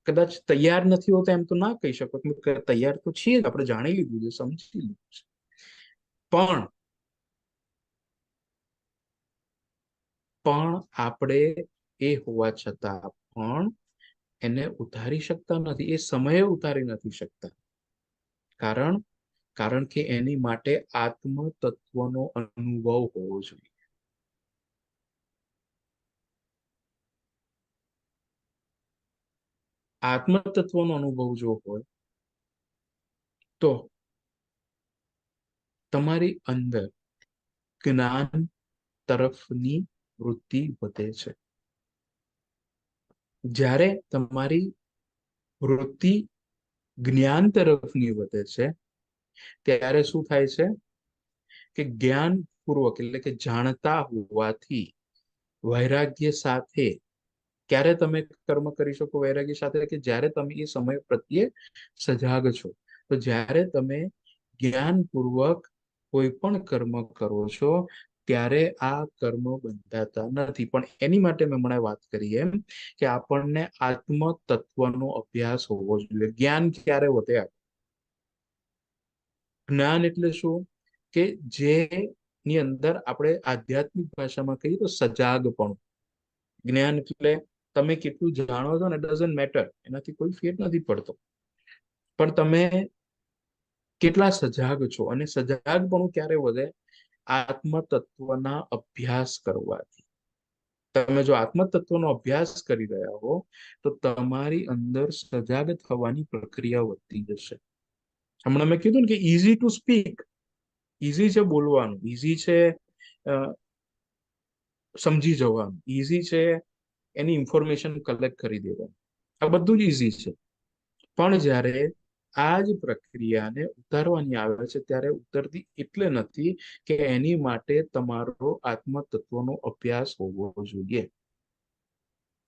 કદાચ તૈયાર નથી હોતા, એમ તો ના કહી શકો. તૈયાર તો છીએ, આપણે જાણી લીધું છે, સમજી લીધું છે, પણ આપણે એ હોવા છતાં પણ એને ઉતારી શકતા નથી, એ સમયે ઉતારી નથી શકતા. કારણ કારણ કે એની માટે આત્મ તત્વનો અનુભવ હોવો જોઈએ. આત્મ તત્વનો અનુભવ જો હોય, તો તમારી અંદર જ્ઞાન તરફની વૃત્તિ વધે છે. જ્યારે તમારી વૃત્તિ જ્ઞાન તરફની વધે છે, ત્યારે શું થાય છે કે જ્ઞાન પૂર્વક, એટલે કે જાણતા હોવાથી, વૈરાગ્ય સાથે ક્યારે તમે કર્મ કરી શકો? વૈરાગ્ય સાથે કે જ્યારે તમે એ સમય પ્રત્યે સજાગ છો. તો જ્યારે તમે જ્ઞાનપૂર્વક કોઈ પણ કર્મ કરો છો, ત્યારે આ કર્મ બંધાતા નથી. પણ એની માટે મેં હમણાં વાત કરી એમ કે આપણને આત્મ તત્વનો અભ્યાસ હોવો જોઈએ. જ્ઞાન ક્યારે વધે? જ્ઞાન એટલે શું? કે જે ની અંદર આપણે આધ્યાત્મિક ભાષામાં કહીએ તો સજાગપણું. જ્ઞાન એટલે તમે કેટલું જાણો છો ને ડઝન્ટ મેટર, એનાથી કોઈ ફેર નથી પડતો, પણ તમે કેટલા સજાગ છો. અને સજાગપણું ક્યારે વધે? આત્મતત્વના અભ્યાસ કરવાથી. તમે જો આત્મતત્વનો અભ્યાસ કરી રહ્યા હો તો તમારી અંદર સજાગ થવાની પ્રક્રિયા વધતી જશે. હમણાં મેં કીધું ને કે ઇઝી ટુ સ્પીક, ઇઝી છે બોલવાનું, ઇઝી છે સમજી જવાનું, ઇઝી છે એની ઇન્ફોર્મેશન કલેક્ટ કરી દેવાનું, આ બધું જ ઇઝી છે. પણ જ્યારે આ જ પ્રક્રિયાને ઉતારવાની આવે છે ત્યારે ઉતરતી એટલે નથી કે એની માટે તમારો આત્મતત્વનો અભ્યાસ હોવો જોઈએ.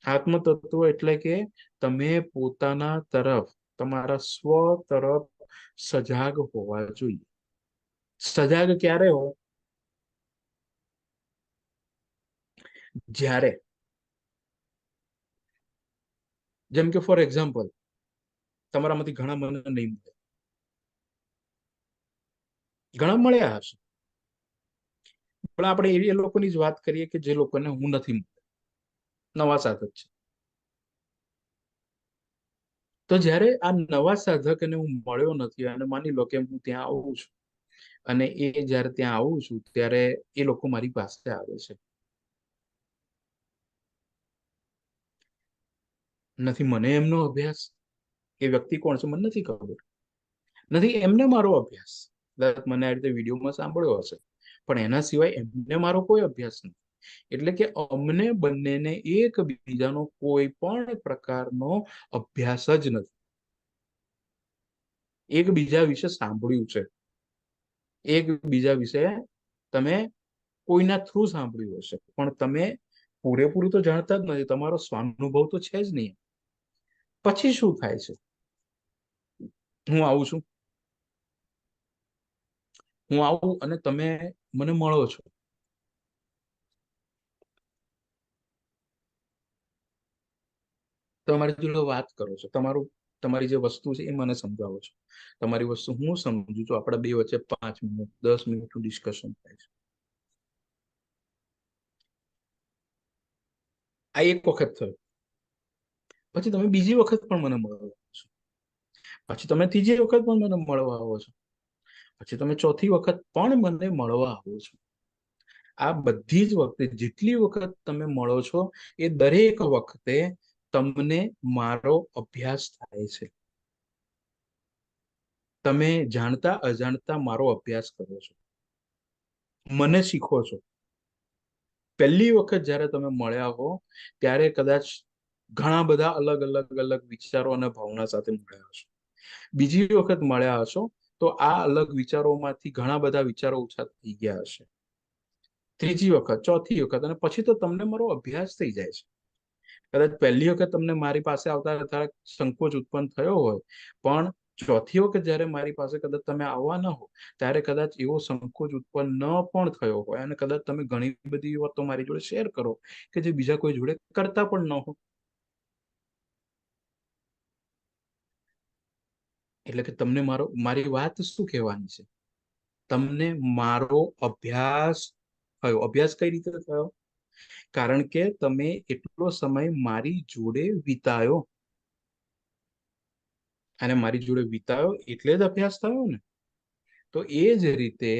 આત્મતત્વ એટલે કે તમે પોતાના તરફ, તમારા સ્વ તરફ સજાગ હોવા જોઈએ. સજાગ ક્યારે હો? જ્યારે, જેમ કે ફોર એક્ઝામ્પલ, તમારામાંથી ઘણા મને નહીં મળે, ઘણા મળ્યા હશે, પણ આપણે એવી લોકોની જ વાત કરીએ કે જે લોકોને હું નથી મળતો, નવા સાધક છે. તો જ્યારે આ નવા સાધકને હું મળ્યો નથી અને માની લો કે હું ત્યાં આવું છું, અને એ જ્યારે ત્યાં આવું છું ત્યારે એ લોકો મારી પાસે આવે છે, નથી મને એમનો અભ્યાસ, એ વ્યક્તિ કોણ છે મને નથી ખબર, નથી એમને મારો અભ્યાસ, મને આ રીતે વિડીયોમાં સાંભળ્યો હશે, પણ એના સિવાય એમને મારો કોઈ અભ્યાસ નથી. એટલે કે અમને બંનેને એકબીજાનો કોઈ પણ પ્રકારનો અભ્યાસ જ નથી. એકબીજા વિશે સાંભળ્યું છે, એકબીજા વિશે તમે કોઈના થ્રુ સાંભળ્યું હશે, પણ તમે પૂરેપૂરું તો જાણતા જ નથી, તમારો સ્વાનુભવ તો છે જ નહીં. પછી શું થાય છે? હું આવું છું, હું આવું અને તમે મને મળો છો, તમારી જોડે વાત કરો છો, તમારી જે વસ્તુ છે એ મને સમજાવો છો, તમારી વસ્તુ હું સમજુ છું, આપણા બે વચ્ચે 5 મિનિટ 10 મિનિટનું ડિસ્કશન થાય છે. આ એક વખત થયો. પછી તમે બીજી વખત પણ મને મળવા આવો છો, પછી તમે ત્રીજી વખત પણ મને મળવા આવો છો, પછી તમે ચોથી વખત પણ મને મળવા આવો છો. આ બધી જ વખતે જેટલી વખત તમે મળો છો એ દરેક વખતે તમને મારો અભ્યાસ થાય છે. તમે જાણતા અજાણતા મારો અભ્યાસ કરો છો, મને શીખો છો. પહેલી વખત જ્યારે તમે મળ્યા હો ત્યારે કદાચ ઘણા બધા અલગ અલગ અલગ વિચારો અને ભાવના સાથે મળ્યા હશો. બીજી વખત મળ્યા હશો તો આ અલગ વિચારોમાંથી ઘણા બધા વિચારો ઓછા થઈ ગયા હશે. ત્રીજી વખત, ચોથી વખત, અને પછી તો તમને મારો અભ્યાસ થઈ જાય છે. કદાચ પહેલી વખત તમને મારી પાસે આવતા થોડાક સંકોચ ઉત્પન્ન થયો હોય, પણ ચોથી વખત જયારે મારી પાસે કદાચ તમે આવવા ન હો ત્યારે કદાચ એવો સંકોચ ઉત્પન્ન ન પણ થયો હોય, અને કદાચ તમે ઘણી બધી વાતો મારી જોડે શેર કરો કે જે બીજા કોઈ જોડે કરતા પણ ન હો. એટલે કે તમને મારી વાત શું કહેવાની છે? તમને મારો અભ્યાસ થયો. અભ્યાસ કઈ રીતે થયો? કારણ કે તમે એટલો સમય મારી જોડે વિતાયો, અને મારી જોડે વિતાયો એટલે જ અભ્યાસ થયો ને. તો એ જ રીતે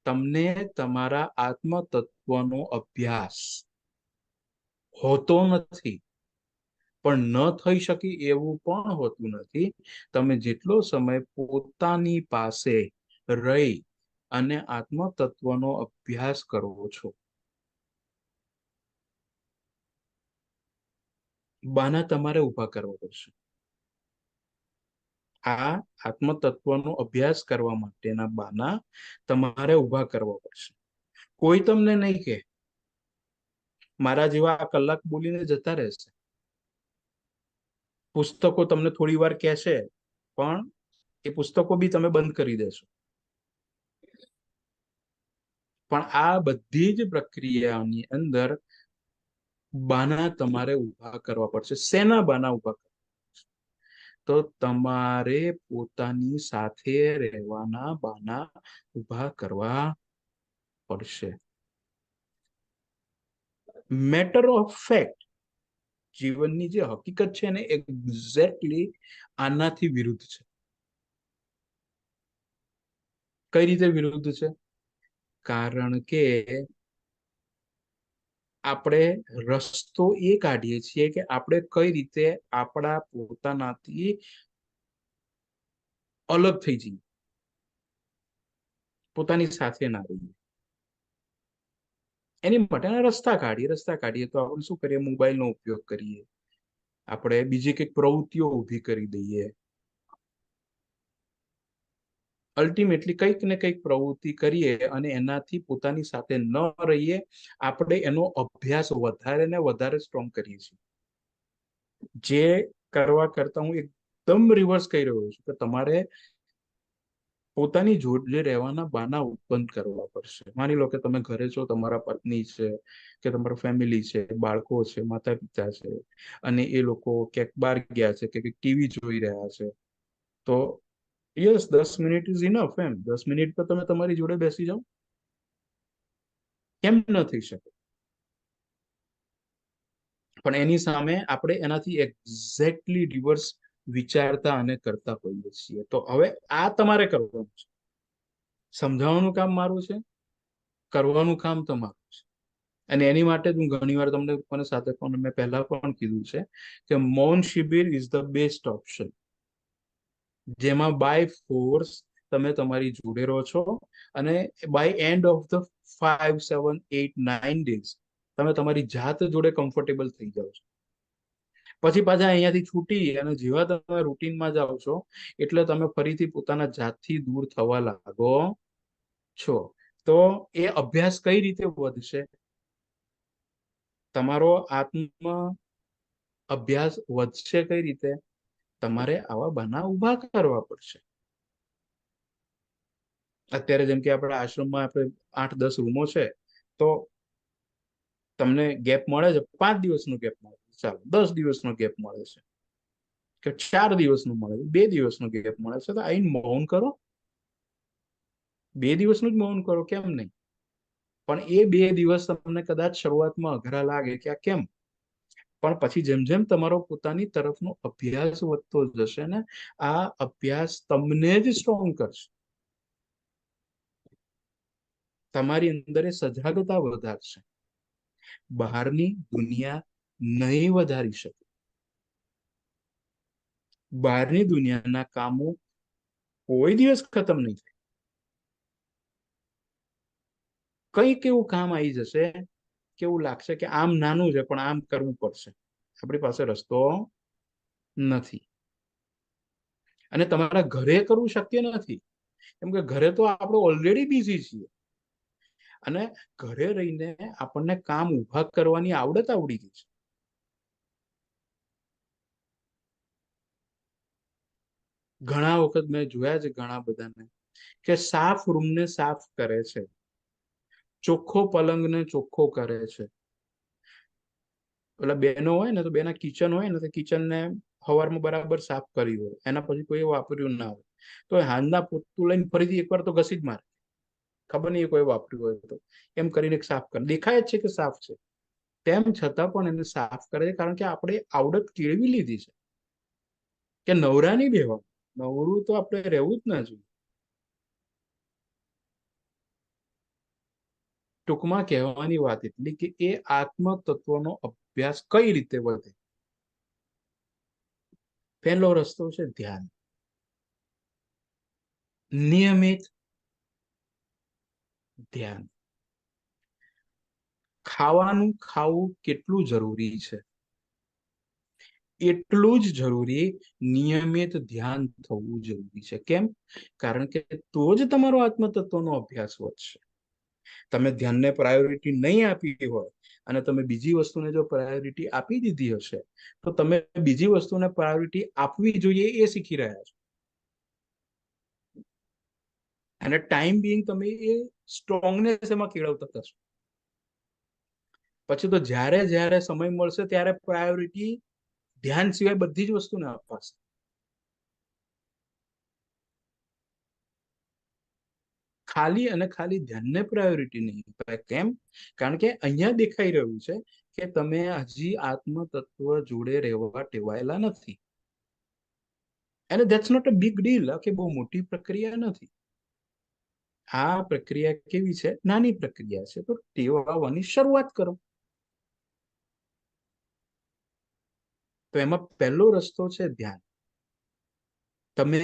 તમને તમારા આત્મ તત્વનો અભ્યાસ હોતો નથી, પણ ન થઈ શકે એવું પણ હોતું નથી. તમે જેટલો સમય પોતાની પાસે રહી અને આત્મ તત્વનો અભ્યાસ કરવો છો, બાના તમારે ઉભા કરવા પડશે. આ આત્મ તત્વનો અભ્યાસ કરવા માટેના બાના તમારે ઉભા કરવા પડશે. કોઈ તમને નહીં કે મારા જેવા આ કલાક બોલીને જતા રહેશે. પુસ્તકો તમને થોડી વાર કહેશે, પણ એ પુસ્તકો બી તમે બંધ કરી દેશો. પણ આ બધી જ પ્રક્રિયાની અંદર બાના તમારે ઉભા કરવા પડશે. શેના બાના ઉભા કરવા? તો તમારે પોતાની સાથે રહેવાના બાના ઉભા કરવા પડશે. મેટર ઓફ ફેક્ટ, જીવનની જે હકીકત છે ને એક્ઝેક્ટલી આનાથી વિરુદ્ધ છે. કઈ રીતે વિરુદ્ધ છે? કારણ કે આપણે રસ્તો એ કાઢીએ છીએ કે આપણે કઈ રીતે આપણા પોતાનાથી અલગ થઈ જઈએ, પોતાની સાથે ના રહીએ. એની માટેના રસ્તા કાઢીએ તો આપણે શું કરીએ? મોબાઈલનો ઉપયોગ કરીએ, આપણે બીજી કંઈક પ્રવૃત્તિઓ ઊભી કરી દઈએ. અલ્ટિમેટલી કંઈક ને કંઈક પ્રવૃત્તિ કરીએ અને એનાથી પોતાની સાથે ન રહીએ. આપણે એનો અભ્યાસ વધારે ને વધારે સ્ટ્રોંગ કરીએ છીએ. જે કરવા કરતા હું એકદમ રિવર્સ કહી રહ્યો છું કે તમારે પોતાની જોડે રહેવાના બાના ઉત્પન્ન કરવા પડશે. માની લો કે તમે ઘરે છો, તમારા પત્ની છે કે તમારા ફેમિલી છે, બાળકો છે, માતા પિતા છે, અને એ લોકો ક્યાંક બહાર ગયા છે કે ટીવી જોઈ રહ્યા છે, તો યસ 10 મિનિટ ઇઝ ઇનફ. એમ 10 મિનિટ પર તમે તમારી જોડે બેસી જાઓ. કેમ ન થઈ શકે? પણ એની સામે આપણે એનાથી એક્ઝેક્ટલી રિવર્સ વિચારતા અને કરતા હોઈએ છીએ. તો હવે આ તમારે કરવાનું છે. સમજાવવાનું કામ મારું છે, કરવાનું કામ તમારું છે. અને એની માટે હું ઘણી વાર તમને મને સાથે પણ મેં પહેલા પણ કીધું છે કે મૌન શિબિર ઇઝ ધ બેસ્ટ ઓપ્શન, જેમાં બાય ફોર્સ તમે તમારી જોડે રહો છો અને by end of the 5, 7, 8, 9 days તમે તમારી જાત જોડે કમ્ફર્ટેબલ થઈ જાઓ છો. પછી પાછા અહીંયાથી છૂટી અને જેવા તમે રૂટીનમાં જાઓ છો એટલે તમે ફરીથી પોતાના જાતથી દૂર થવા લાગો છો. તો એ અભ્યાસ કઈ રીતે વધશે? તમારો આત્મ અભ્યાસ વધશે કઈ રીતે? તમારે આવા બના ઉભા કરવા પડશે. અત્યારે જેમ કે આપણા આશ્રમમાં આપણે 8-10 રૂમો છે, તો તમને ગેપ મળે છે, 5 દિવસનો ગેપ મળે છે, ચાલો 10 દિવસનો ગેપ મળે છે કે 4 દિવસનો મળે છે, 2 દિવસનો ગેપ મળે છે, તો આઈને મૌન કરો. 2 દિવસનું જ મૌન કરો, કેમ નહીં? પણ એ 2 દિવસ તમને કદાચ શરૂઆતમાં અઘરા લાગે કે આ કેમ, પણ પછી જેમ જેમ તમારો પોતાની તરફનો અભ્યાસ વધતો જશે ને, આ અભ્યાસ તમને જ સ્ટ્રોંગ કરશે. તમારી અંદર એ સજાગતા વધારશે. બહારની દુનિયા નહીં વધારી શકે. બહારની દુનિયાના કામો કોઈ દિવસ ખતમ નહીં થાય. કંઈક એવું કામ આવી જશે કેવું લાગશે કે આમ નાનું છે પણ આમ કરવું પડશે, આપણી પાસે રસ્તો નથી. અને તમારા ઘરે કરવું શક્ય નથી, કેમ કે ઘરે તો આપણે ઓલરેડી બિઝી છીએ. અને ઘરે રહીને આપણને કામ ઉભા કરવાની આવડત આવડી ગઈ છે. ઘણા વખત મેં જોયા છે ઘણા બધાને કે સાફ રૂમને સાફ કરે છે, ચોખ્ખો પલંગને ચોખ્ખો કરે છે. પેલા બેનો હોય ને તો બેના કિચન હોય ને તો કિચન ને સવારમાં બરાબર સાફ કર્યું હોય, એના પછી કોઈ વાપર્યું ના હોય તો હાથના પોતું લઈને ફરીથી એકવાર તો ઘસી જ મારે. ખબર નહીં કોઈ વાપર્યું હોય તો એમ કરીને સાફ કરે, દેખાય જ છે કે સાફ છે, તેમ છતાં પણ એને સાફ કરે છે. કારણ કે આપણે આવડત કેળવી લીધી છે કે નવરા નહીં બેહવાનું, નવરું તો આપણે રહેવું જ ના જોઈએ. ટૂંકમાં કહેવાની વાત એટલી કે એ આત્મ તત્વનો અભ્યાસ કઈ રીતે વધે? પહેલો રસ્તો છે ધ્યાન. નિયમિત ધ્યાન. ખાવાનું ખાવું કેટલું જરૂરી છે, એટલું જ જરૂરી નિયમિત ધ્યાન થવું જરૂરી છે. કેમ? કારણ કે તો જ તમારો આત્મતત્વનો અભ્યાસ વધશે. તમે ધ્યાનને પ્રાયોરિટી નહીં આપી હોય અને તમે બીજી વસ્તુને જો પ્રાયોરિટી આપી દીધી હશે, તો તમે બીજી વસ્તુને પ્રાયોરિટી આપવી જોઈએ એ શીખી રહ્યા છો. અને ટાઈમ બિંગ તમે એ સ્ટ્રોંગનેસ એમાં કેળવતા થશો. પછી તો જ્યારે જ્યારે સમય મળશે ત્યારે પ્રાયોરિટી ધ્યાન સિવાય બધી જ વસ્તુને અપાશે. ખાલી અને ખાલી ધ્યાનને પ્રાયોરિટી નહીં અપાય. કેમ? કારણ કે અહીંયા દેખાઈ રહ્યું છે કે તમે હજી આત્મ તત્વ જોડે રહેવા ટેવાયેલા નથી. અને that's not a big deal, કે બહુ મોટી પ્રક્રિયા નથી. આ પ્રક્રિયા કેવી છે? નાની પ્રક્રિયા છે. તો ટેવાવાની શરૂઆત કરો. તો એમાં પહેલો રસ્તો છે ધ્યાન. તમે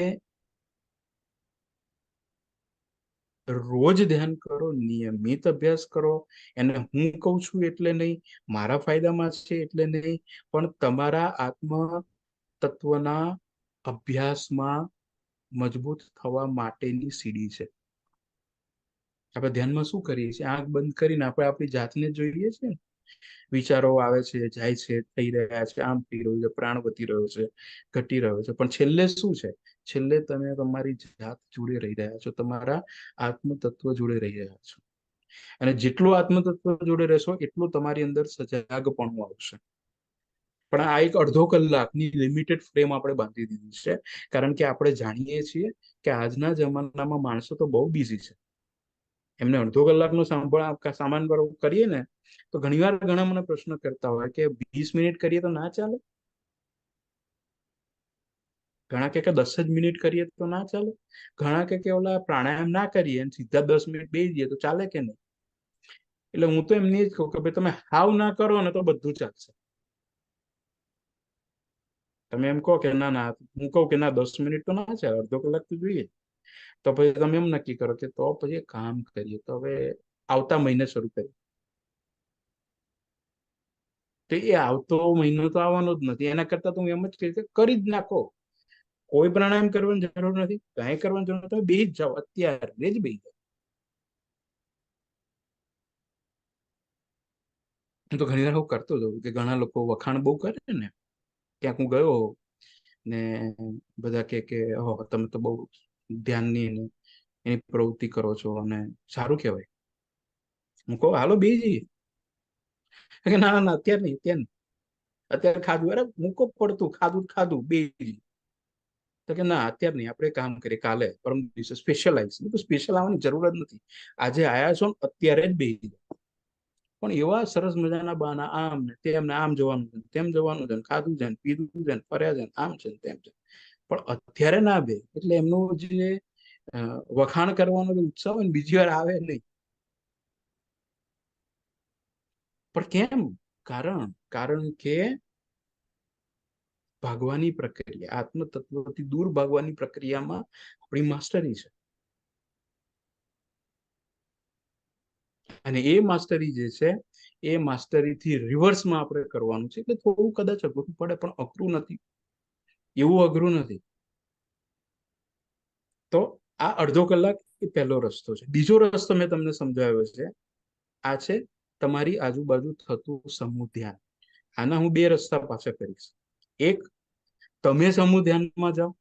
રોજ ધ્યાન કરો, નિયમિત અભ્યાસ કરો. એને હું કહું છું એટલે નહીં, મારા ફાયદામાં છે એટલે નહીં, પણ તમારા આત્મ તત્વના અભ્યાસમાં મજબૂત થવા માટેની સીડી છે. આપણે ધ્યાનમાં શું કરીએ છીએ? આંખ બંધ કરીને આપણે આપણી જાતને જોઈએ છીએ. વિચારો આવે છે, જાય છે, થઈ રહ્યા છે, આમ થઈ રહ્યું છે, પ્રાણ વધી રહ્યો છે, ઘટી રહ્યો છે, પણ છેલ્લે શું છે? છેલ્લે તમે તમારી જાત જોડે રહી રહ્યા છો, તમારા આત્મ તત્વ જોડે રહી રહ્યા છો. અને જેટલું આત્મ તત્વ જોડે રહેશો એટલું તમારી અંદર સજાગપણું આવશે. પણ આ એક અડધો કલાકની લિમિટેડ ફ્રેમ આપણે બાંધી દીધી છે, કારણ કે આપણે જાણીએ છીએ કે આજના જમાનામાં માણસો તો બહુ બિઝી છે. એમને અડધો કલાકનો સામાન કરીએ ને તો ઘણીવાર ઘણા મને પ્રશ્ન કરતા હોય કે 20 મિનિટ કરીએ તો ના ચાલે? ઘણા કે 10 જ મિનિટ કરીએ તો ના ચાલે? ઘણા કે ઓલા પ્રાણાયામ ના કરીએ સીધા 10 મિનિટ બેસી જઈએ તો ચાલે કે નહીં? એટલે હું તો એમને જ કહું કે ભાઈ તમે હાવ ના કરો ને તો બધું ચાલશે. તમે એમ કહો કે ના ના, હું કહું કે ના 10 મિનિટ તો ના ચાલે, અડધો કલાક તો જોઈએ, તો પછી તમે એમ નક્કી કરો કે તો પછી કામ કરીએ, તો હવે આવતા મહિને શરૂ કરીએ. તો એ આવતો મહિનો તો આવવાનો જ નથી. એના કરતા તો હું એમ જ કહીશ કે કરી જ નાખો. કોઈ પ્રાણાયામ કરવાની જરૂર નથી, કાંઈ કરવાની જરૂર નથી. તમે બેસી જ જાઓ, અત્યારે જ બેસી જાઓ. હું તો ઘણી વાર હું કરતો જ હોઉં કે ઘણા લોકો વખાણ બહુ કરે ને, ક્યાંક હું ગયો ને બધા કે ઓહો તમે તો બહુ ધ્યાનની એની પ્રવૃત્તિ કરો છો અને સારું કહેવાય. હું કહું હાલો બેસી જઈએ. કે ના ના ના, અત્યારે નહીં, અત્યારે નહીં, અત્યારે ખાધું, અરે મૂકો પડતું, ખાધું ખાધું બેસી જઈએ. તો કે ના અત્યારે નહીં, આપણે કામ કરીએ, કાલે પરમ દિવસે સ્પેશિયલ આવીશ. તો સ્પેશિયલ આવવાની જરૂર જ નથી. આજે આયા છો ને અત્યારે જ બેસી જાઓ. પણ એવા સરસ મજાના બહાના, આમ ને તેમ ને, આમ જવાનું છે, તેમ જવાનું છે, ખાધું છે, પીધું છે, ફર્યા છે, આમ છે, તેમ છે, પણ અત્યારે ના બે. એટલે એમનું જે વખાણ કરવાનો જે ઉત્સાહ હોય ને બીજી વાર આવે નહીં. પણ કેમ? કારણ કે ભાગવાની પ્રક્રિયા, આત્મ તત્વથી દૂર ભાગવાની પ્રક્રિયામાં આપણી માસ્ટરી છે. અને એ માસ્ટરી જે છે એ માસ્ટરીથી રિવર્સમાં આપણે કરવાનું છે. એટલે થોડું કદાચ અઘરું પડે, પણ અઘરું નથી, એવું અઘરું નથી. તો આ અડધો કલાક એ પહેલો રસ્તો છે. બીજો રસ્તો મેં તમને સમજાવ્યો છે, આ છે તમારી આજુબાજુ થતું સમૂહ ધ્યાન. આના હું બે રસ્તા પાછા કરીશ. એક, તમે સમૂહ ધ્યાનમાં જાઓ.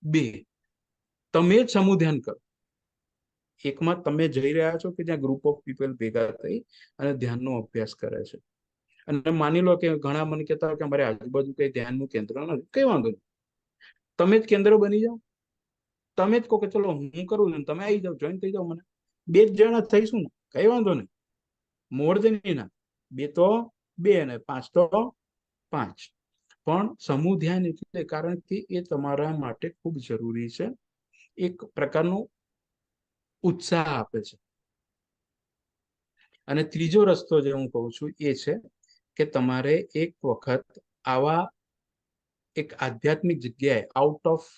બે, તમે જ સમૂહ ધ્યાન કરો. એકમાં તમે જઈ રહ્યા છો કે જ્યાં ગ્રુપ ઓફ પીપલ ભેગા થઈ અને ધ્યાનનો અભ્યાસ કરે છે. અને માની લો કે ઘણા મને કહેતા હોય કે અમારે આજુબાજુ કઈ ધ્યાનનું કેન્દ્ર નથી. કઈ વાંધો નહીં, તમે જ કેન્દ્ર બની જાઓ. તમે જ કહો કે ચલો હું કરું ને તમે આવી જાઓ, જોઈન થઈ જાઓ મને. બે જ જણા થઈશું ને, કઈ વાંધો નહીં. મોર દેન ઇનફ. બે તો બે અને પાંચ તો પાંચ. પણ સમૂહ ધ્યાન એટલે કારણ કે એ તમારા માટે ખૂબ જરૂરી છે. એક પ્રકારનો ઉત્સાહ આપે છે. અને ત્રીજો રસ્તો જે હું કહું છું એ છે કે તમારે એક વખત આવા એક આધ્યાત્મિક જગ્યાએ, આઉટ ઓફ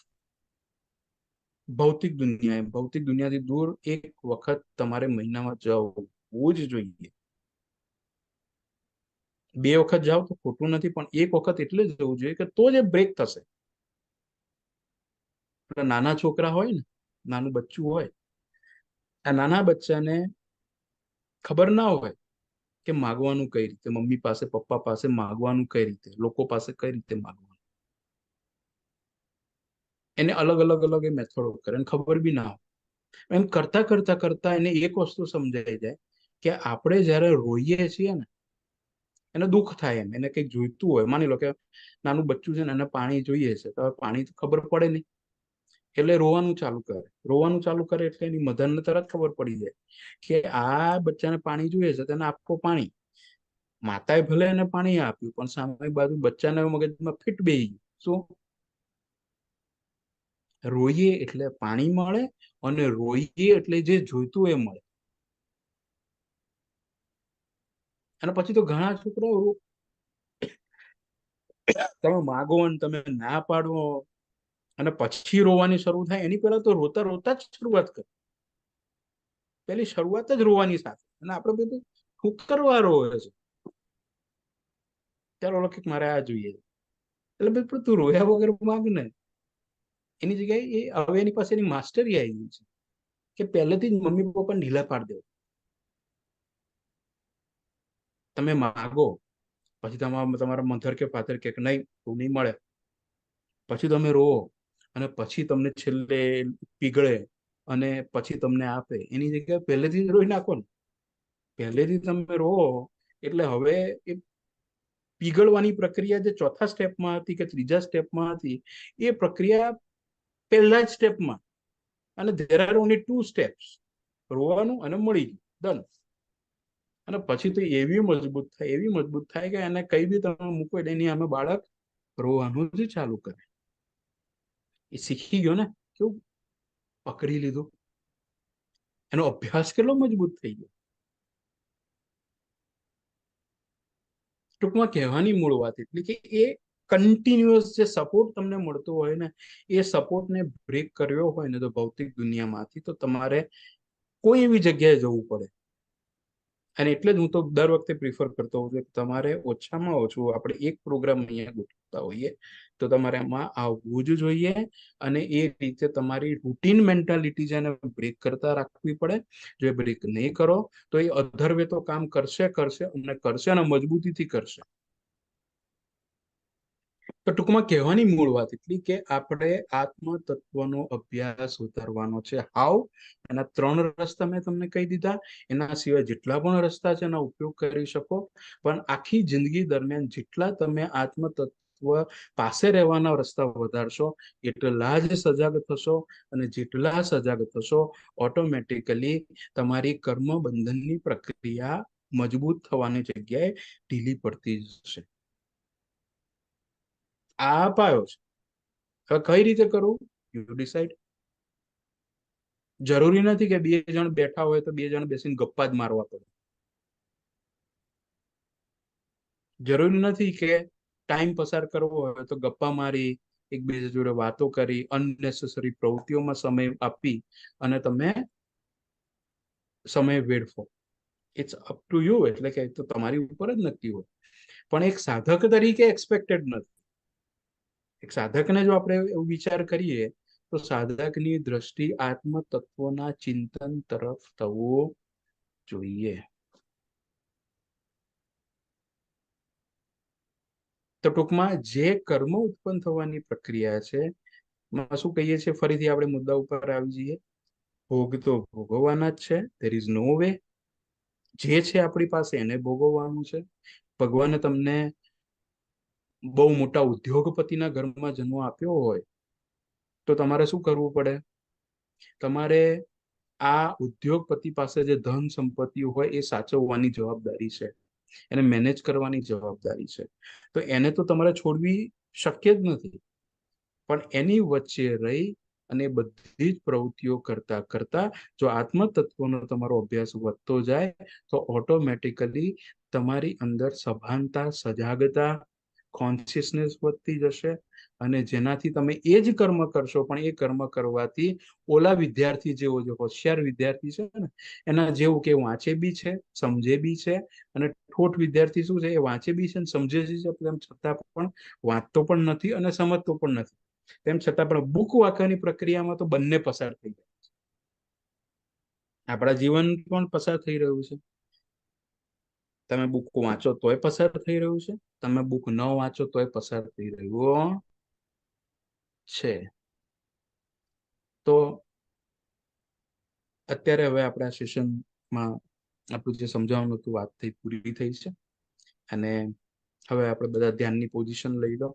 ભૌતિક દુનિયાથી દૂર એક વખત તમારે મહિનામાં જવું જ જોઈએ. બે વખત જાઓ તો ખોટું નથી, પણ એક વખત એટલે જ જવું જોઈએ કે તો જ બ્રેક થશે. નાના છોકરા હોય ને, નાનું બચ્ચું હોય, આ નાના બચ્ચાને ખબર ના હોય કે માગવાનું કઈ રીતે, મમ્મી પાસે પપ્પા પાસે માગવાનું કઈ રીતે, લોકો પાસે કઈ રીતે માગવાનું. એને અલગ અલગ અલગ એ મેથડો કરે, એને ખબર બી ના હોય. એમ કરતા કરતા કરતા એને એક વસ્તુ સમજાઈ જાય કે આપણે જયારે રોઈએ છીએ ને, એને દુઃખ થાય, એમ એને કંઈક જોઈતું હોય. માની લો કે નાનું બચ્ચું છે ને એને પાણી જોઈએ છે, તો પાણી ખબર પડે નહીં. એટલે રોવાનું ચાલુ કરે. રોવાનું ચાલુ કરે એટલે એની મધરને તરત ખબર પડી જાય કે આ બચ્ચાને પાણી જોઈએ છે, તેને આપો પાણી. માતાએ ભલે એને પાણી આપ્યું, પણ સામે બાજુ બચ્ચાના મગજમાં ફિટ બેહી ગયું. શું? રોઈએ એટલે પાણી મળે, અને રોઈએ એટલે જે જોઈતું એ મળે. અને પછી તો ઘણા છોકરાઓ, તમે માગો અને તમે ના પાડો અને પછી રોવાની શરૂ થાય, એની પહેલા તો રોતા રોતા જ શરૂઆત કરે. પેલી શરૂઆત જ રોવાની સાથે. અને આપણે બધું શું કરવા રોવે છે? ત્યારે ઓળખ મારે આ જોઈએ. એટલે ભાઈ તું રોયા વગર માગ ને. એની જગ્યાએ હવે એની પાસે એની માસ્ટરી આવી ગઈ છે કે પહેલેથી જ મમ્મી પપ્પા ઢીલા પાડી દો. તમે માગો, પછી તમારા મધર કે ફાધર કે નહીં તું નહીં મળે, પછી તમે રોવો, અને પછી તમને છેલ્લે પીગળે અને પછી તમને આપે. એની જગ્યાએ પહેલેથી જ રોઈ નાખો ને. પહેલેથી તમે રોવો એટલે હવે એ પીગળવાની પ્રક્રિયા જે ચોથા સ્ટેપમાં હતી કે ત્રીજા સ્ટેપમાં હતી, એ પ્રક્રિયા પહેલા જ સ્ટેપમાં. અને ધેર આર ઓનલી 2 સ્ટેપ્સ, રોવાનું અને મળી ગયું, ડન. અને પછી તો એવી મજબૂત થાય કે એને કઈ બી તમે મૂકો એટલે એની આમે બાળક રોવાનું જ ચાલુ કરે. એ શીખી ગયો ને, કેવું પકડી લીધું. એનો અભ્યાસ કેટલો મજબૂત થઈ ગયો. ટૂંકમાં કહેવાની મૂળ વાત એટલી કે એ કન્ટિન્યુઅસ જે સપોર્ટ તમને મળતો હોય ને, એ સપોર્ટને બ્રેક કર્યો હોય ને તો ભૌતિક દુનિયામાંથી, તો તમારે કોઈ એવી જગ્યાએ જવું પડે. અને એટલે જ હું તો દર વખતે પ્રિફર કરતો હોઉં છું કે તમારે ઓછામાં ઓછું આપણે એક પ્રોગ્રામ અહીંયા ગોઠવતા હોઈએ તો તમારે આમાં આવવું જ જોઈએ. અને એ રીતે તમારી રૂટીન મેન્ટાલિટી છે એને બ્રેક કરતા રાખવી પડે. જો એ બ્રેક નહીં કરો તો એ અધર્વે તો કામ કરશે અને મજબૂતીથી કરશે. તો ટૂંકમાં કહેવાની મૂળ વાત એટલી કે આપણે આત્મ તત્વનો અભ્યાસ ઉતારવાનો છે. હાવ? એના 3 રસ્તા મેં તમને કહી દીધા. એના સિવાય જેટલા પણ રસ્તા છે એના ઉપયોગ કરી શકો. પણ આખી જિંદગી દરમિયાન જેટલા તમે આત્મ તત્વ પાસે રહેવાના રસ્તા વધારશો, એટલા જ સજાગ થશો. અને જેટલા સજાગ થશો, ઓટોમેટિકલી તમારી કર્મ બંધનની પ્રક્રિયા મજબૂત થવાની જગ્યાએ ઢીલી પડતી જશે. આ અપાયો છે. હવે કઈ રીતે કરવું? You decide. જરૂરી નથી કે 2 જણ બેઠા હોય તો 2 જણ બેસીને ગપ્પા જ મારવા પડે. જરૂરી નથી કે ટાઈમ પસાર કરવો હોય તો ગપ્પા મારી, એકબીજા જોડે વાતો કરી, અનનેસેસરી પ્રવૃત્તિઓમાં સમય આપી અને તમે સમય વેડફો. It's up to you. એટલે કે તો તમારી ઉપર જ નક્કી હોય. પણ એક સાધક તરીકે એક્સપેક્ટેડ નથી. એક સાધકને જો આપણે એવું વિચાર કરીએ તો સાધકની દ્રષ્ટિ આત્મ તત્વના ચિંતન તરફ થવું જોઈએ. તો ટૂંકમાં જે કર્મ ઉત્પન્ન થવાની પ્રક્રિયા છે, શું કહીએ છીએ, ફરીથી આપણે મુદ્દા ઉપર આવી જઈએ. ભોગ તો ભોગવવાના જ છે. There is no way. જે છે આપણી પાસે એને ભોગવવાનું છે. ભગવાને તમને બહુ મોટા ઉદ્યોગપતિના ઘરમાં જન્મ આપ્યો હોય તો તમારે શું કરવું પડે? તમારે આ ઉદ્યોગપતિ પાસે જે ધન સંપત્તિ હોય એ સાચવવાની જવાબદારી છે, એને મેનેજ કરવાની જવાબદારી છે. તો એને તો તમારે છોડવી શક્ય જ નથી. પણ એની વચ્ચે રહી અને બધી જ પ્રવૃત્તિઓ કરતા કરતા જો આત્મ તત્વનો તમારો અભ્યાસ વધતો જાય તો ઓટોમેટિકલી તમારી અંદર સભાનતા, સજાગતા, કોન્શિયસનેસ વધતી જશે. અને જેનાથી તમે એ જ કર્મ કરશો, પણ એ કર્મ કરવાથી ઓલા વિદ્યાર્થી જેવો, જે હોશિયાર વિદ્યાર્થી છે ને, એના જેવું કે વાંચે બી છે, સમજે બી છે. અને ઠોઠ વિદ્યાર્થી શું છે, એ વાંચે બી છે, સમજે બી છે, તેમ છતાં પણ વાંચતો પણ નથી અને સમજતો પણ નથી. તેમ છતાં પણ બુક વાંચવાની પ્રક્રિયામાં તો બંને પસાર થઈ જાય. આપણા જીવન પણ પસાર થઈ રહ્યું છે. તમે બુક વાંચો તોય પસાર થઈ રહ્યું છે, તમે બુક ન વાંચો તોય પસાર થઈ રહ્યું છે. તો અત્યારે હવે આપણા સેશનમાં આપણું જે સમજાવવાનું હતું વાત થઈ પૂરી થઈ છે. અને હવે આપણે બધા ધ્યાનની પોઝિશન લઈ લો.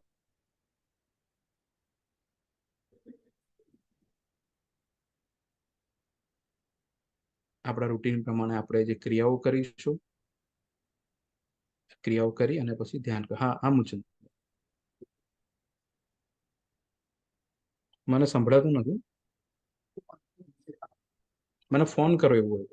આપણા રૂટીન પ્રમાણે આપણે જે ક્રિયાઓ કરીશું, ક્રિયાઓ કરી અને પછી ધ્યાન. હા હા મુચંદ, મને સંભળાતું નથી. મને ફોન કરો એવું હોય.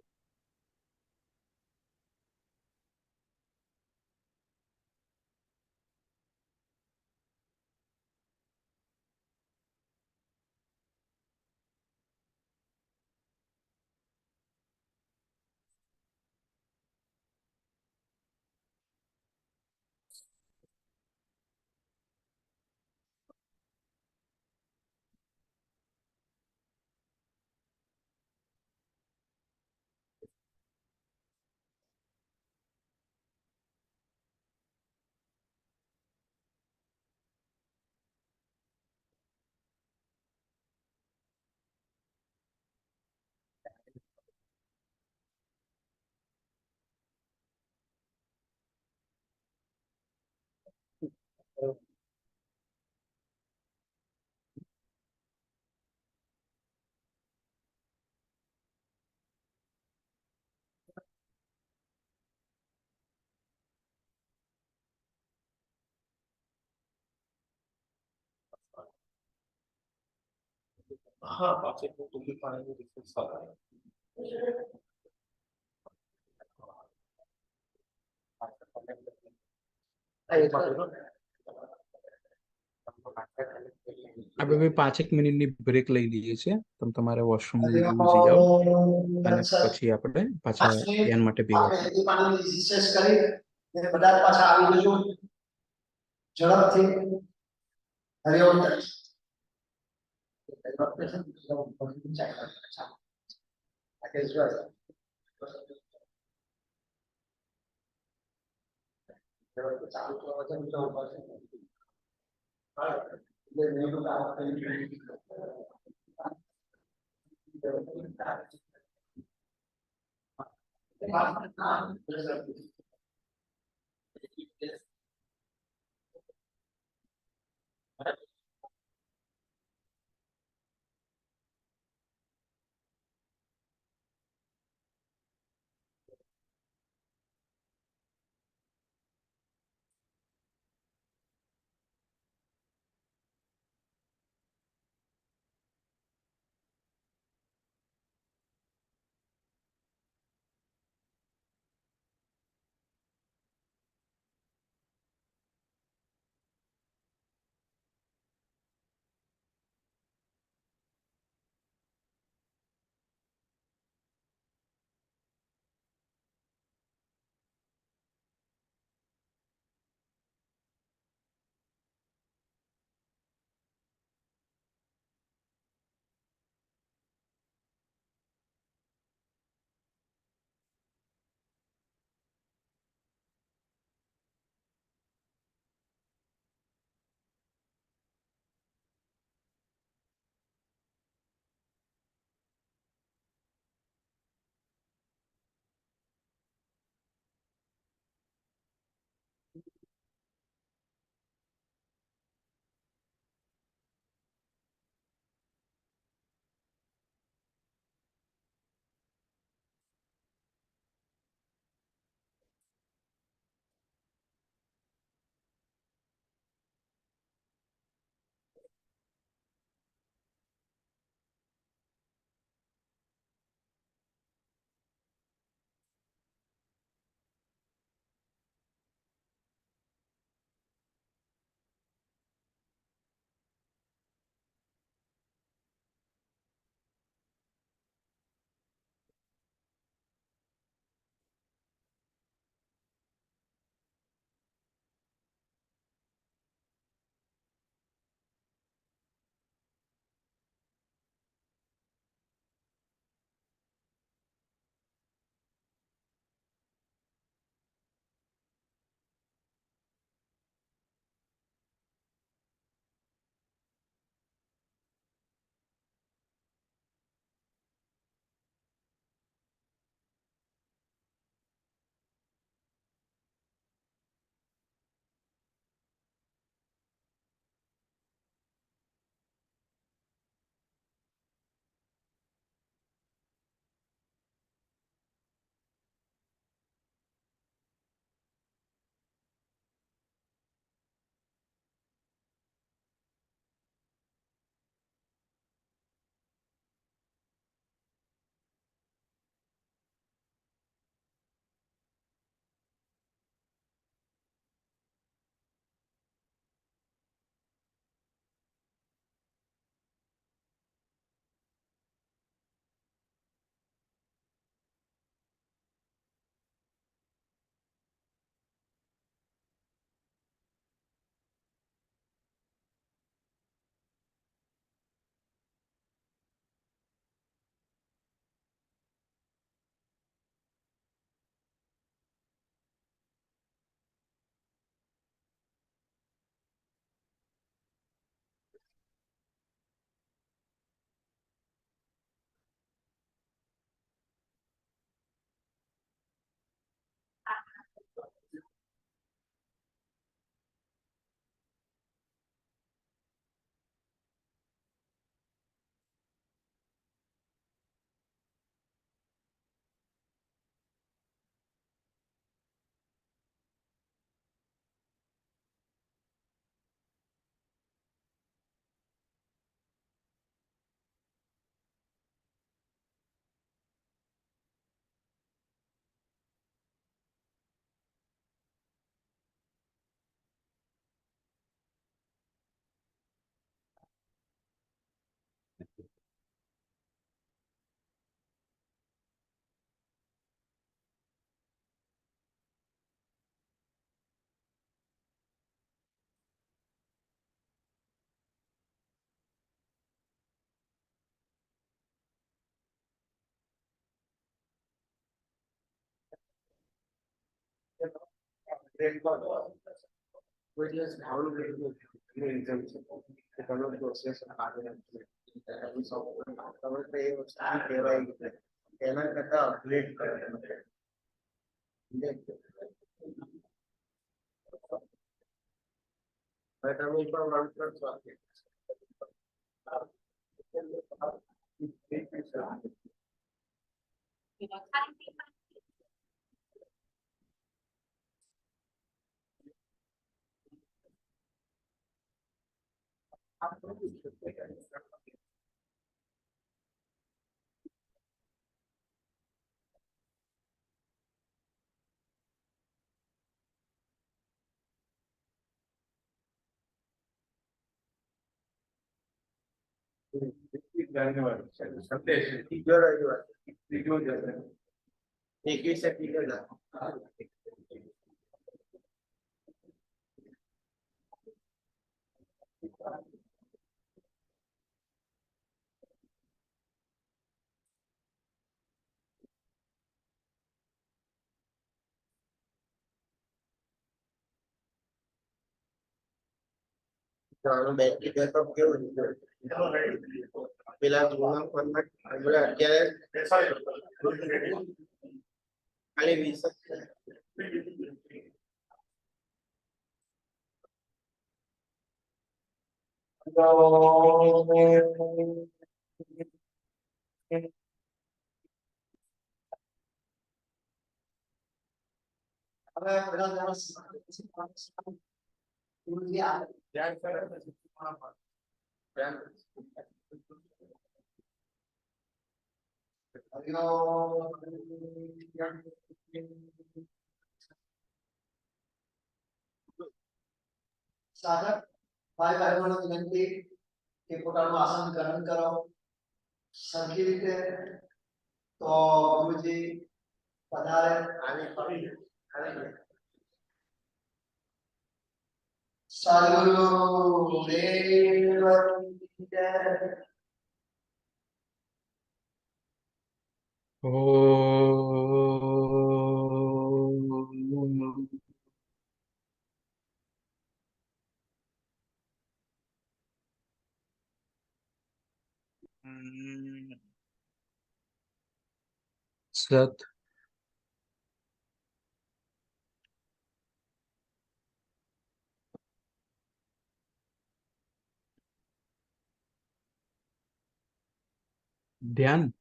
હા, પાછી ટોટલી પાણીની રિસોર્સ આવે. આપણે ભાઈ 5 મિનિટની બ્રેક લઈ લઈએ છીએ. તમે તમારે વોશરૂમ ને એવું જઈ આવો અને પછી આપણે પાછા ધ્યાન માટે ભેગા થઈએ. બધા પાછા આવી જજો ઝડપથી. હરિઓમ. કોઈ દિવસ ભાવનું કેટલું એક્ઝામ છે કે તમે પ્રોસેસ આગળ તમે તો એ વસ્તુ કહેવાય કે એના કરતા અપગ્રેડ કરે તમે પણ વર્ક કરશો ધન્યવાદ સંદેશ ત્રીજો રવિવાર ત્રીજો જશે 21 એપ્રિલ બેટરી બેકઅપ કેવું પેલા જૂના ફોનમાં અત્યારે ખાલી 20 સાગર ભાઈ બહેનોને વિનંતી કે પોતાનું આસન ગ્રહણ કરો સરખી રીતે તો ગુરુજી પધારે સદગુરુ દેવ કી જય. સત ધ્યાન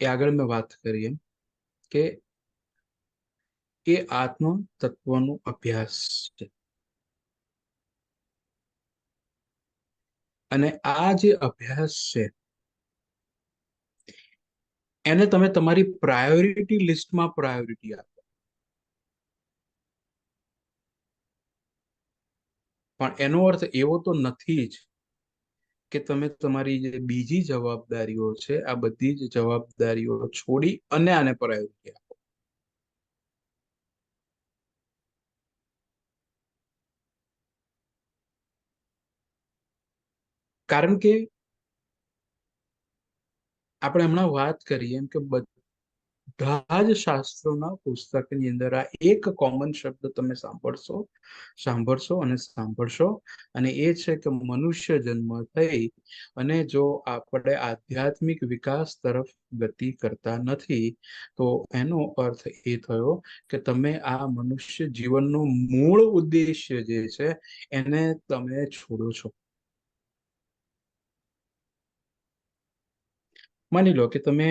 એ આગળ મેં વાત કરી એમ કે એ આત્મ તત્વનો અભ્યાસ છે અને આ જે અભ્યાસ છે એને તમે તમારી પ્રાયોરિટી લિસ્ટમાં પ્રાયોરિટી આપો પણ એનો અર્થ એવો તો નથી જ કે તમે તમારી જે બીજી જવાબદારીઓ છે આ બધી જ જવાબદારીઓ છોડી અને આને પ્રાયોરિટી આપો. કારણ કે આપણે હમણાં વાત કરીએ એમ કે બધા જ શાસ્ત્રોના પુસ્તકની અંદર આ એક કોમન શબ્દ તમે સાંભળશો અને એ છે કે મનુષ્ય જન્મ થઈ અને જો આપણે આધ્યાત્મિક વિકાસ તરફ ગતિ કરતા નથી તો એનો અર્થ એ થયો કે તમે આ મનુષ્ય જીવનનો મૂળ ઉદ્દેશ્ય જે છે એને તમે છોડો છો. માની લો કે તમે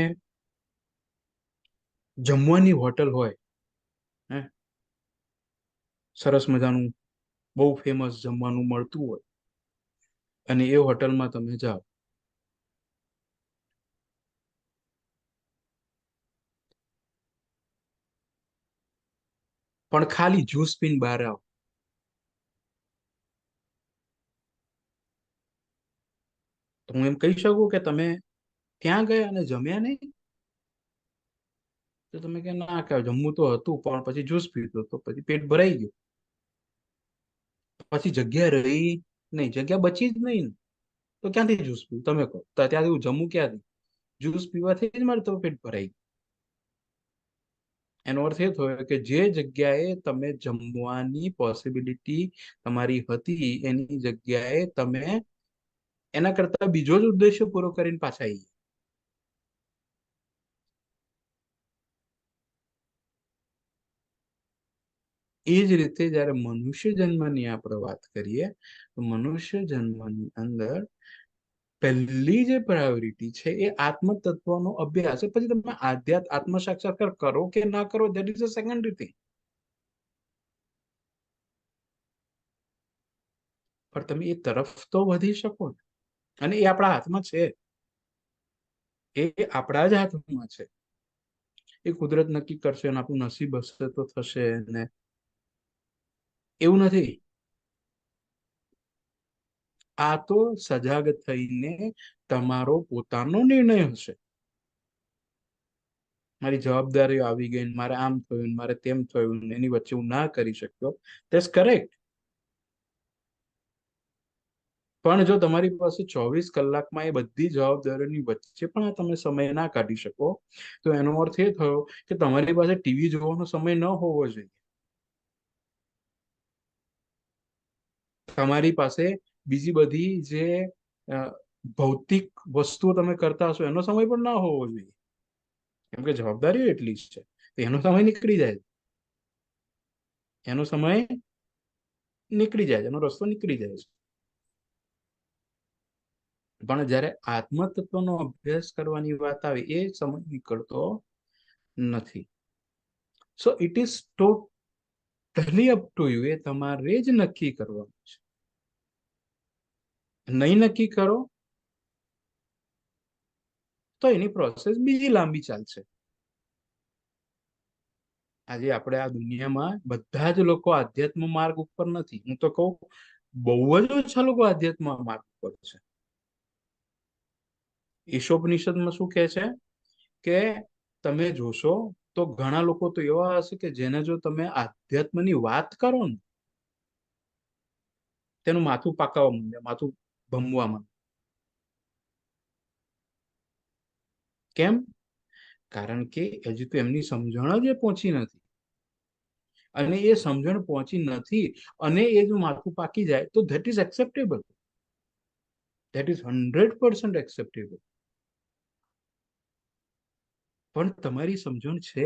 જમવાની હોટલ હોય સરસ મજાનું બહુ ફેમસ જમવાનું મળતું હોય અને એ હોટલમાં તમે જાઓ પણ ખાલી જ્યુસ પીને બહાર આવો તો હું એમ કહી શકું કે તમે ત્યાં ગયા અને જમ્યા નહીં? તો તમે કે ના કે જમવું તો હતું પણ પછી જ્યુસ પીધો તો પછી પેટ ભરાઈ ગયું પછી જગ્યા રહી નહીં, જગ્યા બચી જ નહીં તો ક્યાંથી જ્યુસ પીવું તમે કહો? તો ત્યાંથી હું જમું ક્યાંથી? જ્યુસ પીવાથી જ મારે તો પેટ ભરાઈ ગયું. એનો અર્થ એ થયો કે જે જગ્યાએ તમે જમવાની પોસિબિલિટી તમારી હતી એની જગ્યાએ તમે એના કરતા બીજો જ ઉદ્દેશ્ય પૂરો કરીને પાછા આવી. એ જ રીતે જયારે મનુષ્ય જન્મની આપણે વાત કરીએ તો મનુષ્ય જન્મની અંદર પહેલી જે પ્રાયોરિટી છે એ આત્મ તત્વનો અભ્યાસ છે. પછી તમે આત્મ સાક્ષાત્કાર કરો કે ના કરો, that is a secondary thing. પણ તમે એ તરફ તો વધી શકો ને, અને એ આપણા હાથમાં છે. એ આપણા જ હાથમાં છે. એ કુદરત નક્કી કરશે અને આપણું નસીબ હશે તો થશે ને, એવું નથી. આ તો સજાગ થઈને તમારો પોતાનો નિર્ણય હશે. મારી જવાબદારીઓ આવી ગઈ, મારે આમ થયું, મારે તેમ થયું, એની વચ્ચે હું ના કરી શક્યો, ધેટ્સ કરેક્ટ. પણ જો તમારી પાસે 24 કલાકમાં એ બધી જવાબદારીઓની વચ્ચે પણ તમે સમય ના કાઢી શકો, તો એનો અર્થ એ થયો કે તમારી પાસે ટીવી જોવાનો સમય ન હોવો જોઈએ. તમારી પાસે બીજી બધી જે ભૌતિક વસ્તુઓ તમે કરતા હશો એનો સમય પણ ના હોવો જોઈએ, કેમ કે જવાબદારીઓ એટલી જ છે. એનો સમય નીકળી જાય, એનો સમય નીકળી જાય, એનો રસ્તો નીકળી જાય છે. પણ જયારે આત્મ તત્વનો અભ્યાસ કરવાની વાત આવે એ સમય નીકળતો નથી. So it is totally up to you. એ તમારે જ નક્કી કરવાનું છે. નહીં નક્કી કરો તો એની પ્રોસેસ બીજી લાંબી ચાલશે. આજે આપણે આ દુનિયામાં બધા જ લોકો આધ્યાત્મ માર્ગ ઉપર નથી. હું તો કહું બહુ જ ઓછા લોકો આધ્યાત્મ માર્ગ ઉપર છે. ઈશોપનિષદમાં શું કહે છે કે તમે જોશો તો ઘણા લોકો તો એવા હશે કે જેને જો તમે આધ્યાત્મની વાત કરો ને, તેનું માથું પાકાવા માંડે, માથું ભમવા માંડે. કેમ? કારણ કે હજી તો એમની સમજણ જ પહોંચી નથી. અને એ સમજણ પહોંચી નથી અને એ જો માથું પાકી જાય તો that is acceptable. That is 100% acceptable. પણ તમારી સમજણ છે,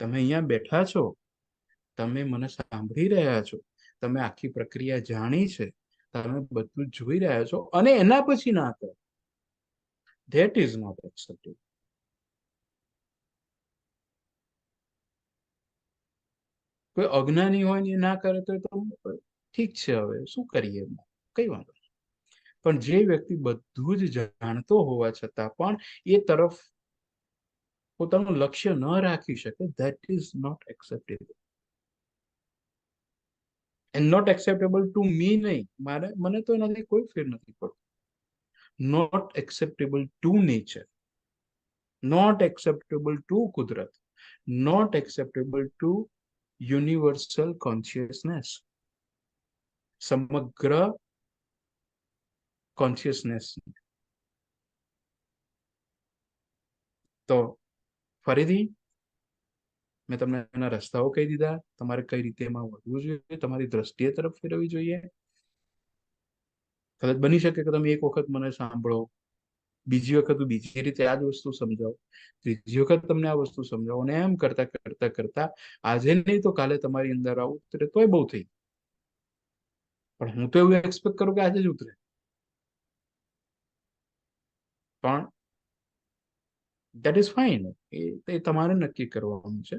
તમે અહીંયા બેઠા છો, તમે મને સાંભળી રહ્યા છો, તમે આખી પ્રક્રિયા જાણી છે, તમે બધું જોઈ રહ્યા છો અને એના પછી ના કરો, ધેટ ઇઝ નોટ એક્સેપ્ટેબલ. કોઈ અજ્ઞાની હોય ને એ ના કરે તો ઠીક છે, હવે શું કરીએ, કઈ વાંધો. પણ જે વ્યક્તિ બધું જ જાણતો હોવા છતાં પણ એ તરફ પોતાનું લક્ષ્ય ન રાખી શકે, that is not acceptable. And not acceptable to me નહીં, મને તો એનાથી કોઈ ફેર નથી પડતો. Not acceptable to nature, not acceptable to કુદરત, not acceptable to universal consciousness, સમગ્ર કોન્શિયસનેસ. તો ફરીથી મેં તમને એના રસ્તાઓ કહી દીધા. તમારે કઈ રીતે એમાં વધવું જોઈએ, તમારી દ્રષ્ટિએ તરફ ફેરવવી જોઈએ. કદાચ બની શકે કે તમે એક વખત મને સાંભળો, બીજી વખત બીજી રીતે આ જ વસ્તુ સમજાવો, ત્રીજી વખત તમને આ વસ્તુ સમજાવો, અને એમ કરતા કરતા કરતા આજે નહીં તો કાલે તમારી અંદર આવું ઉતરે તોય બહુ થઈ. પણ હું તો એવું એક્સપેક્ટ કરું કે આજે જ ઉતરે. પણ દેટ ઇઝ ફાઇન. એ તમારે નક્કી કરવાનું છે.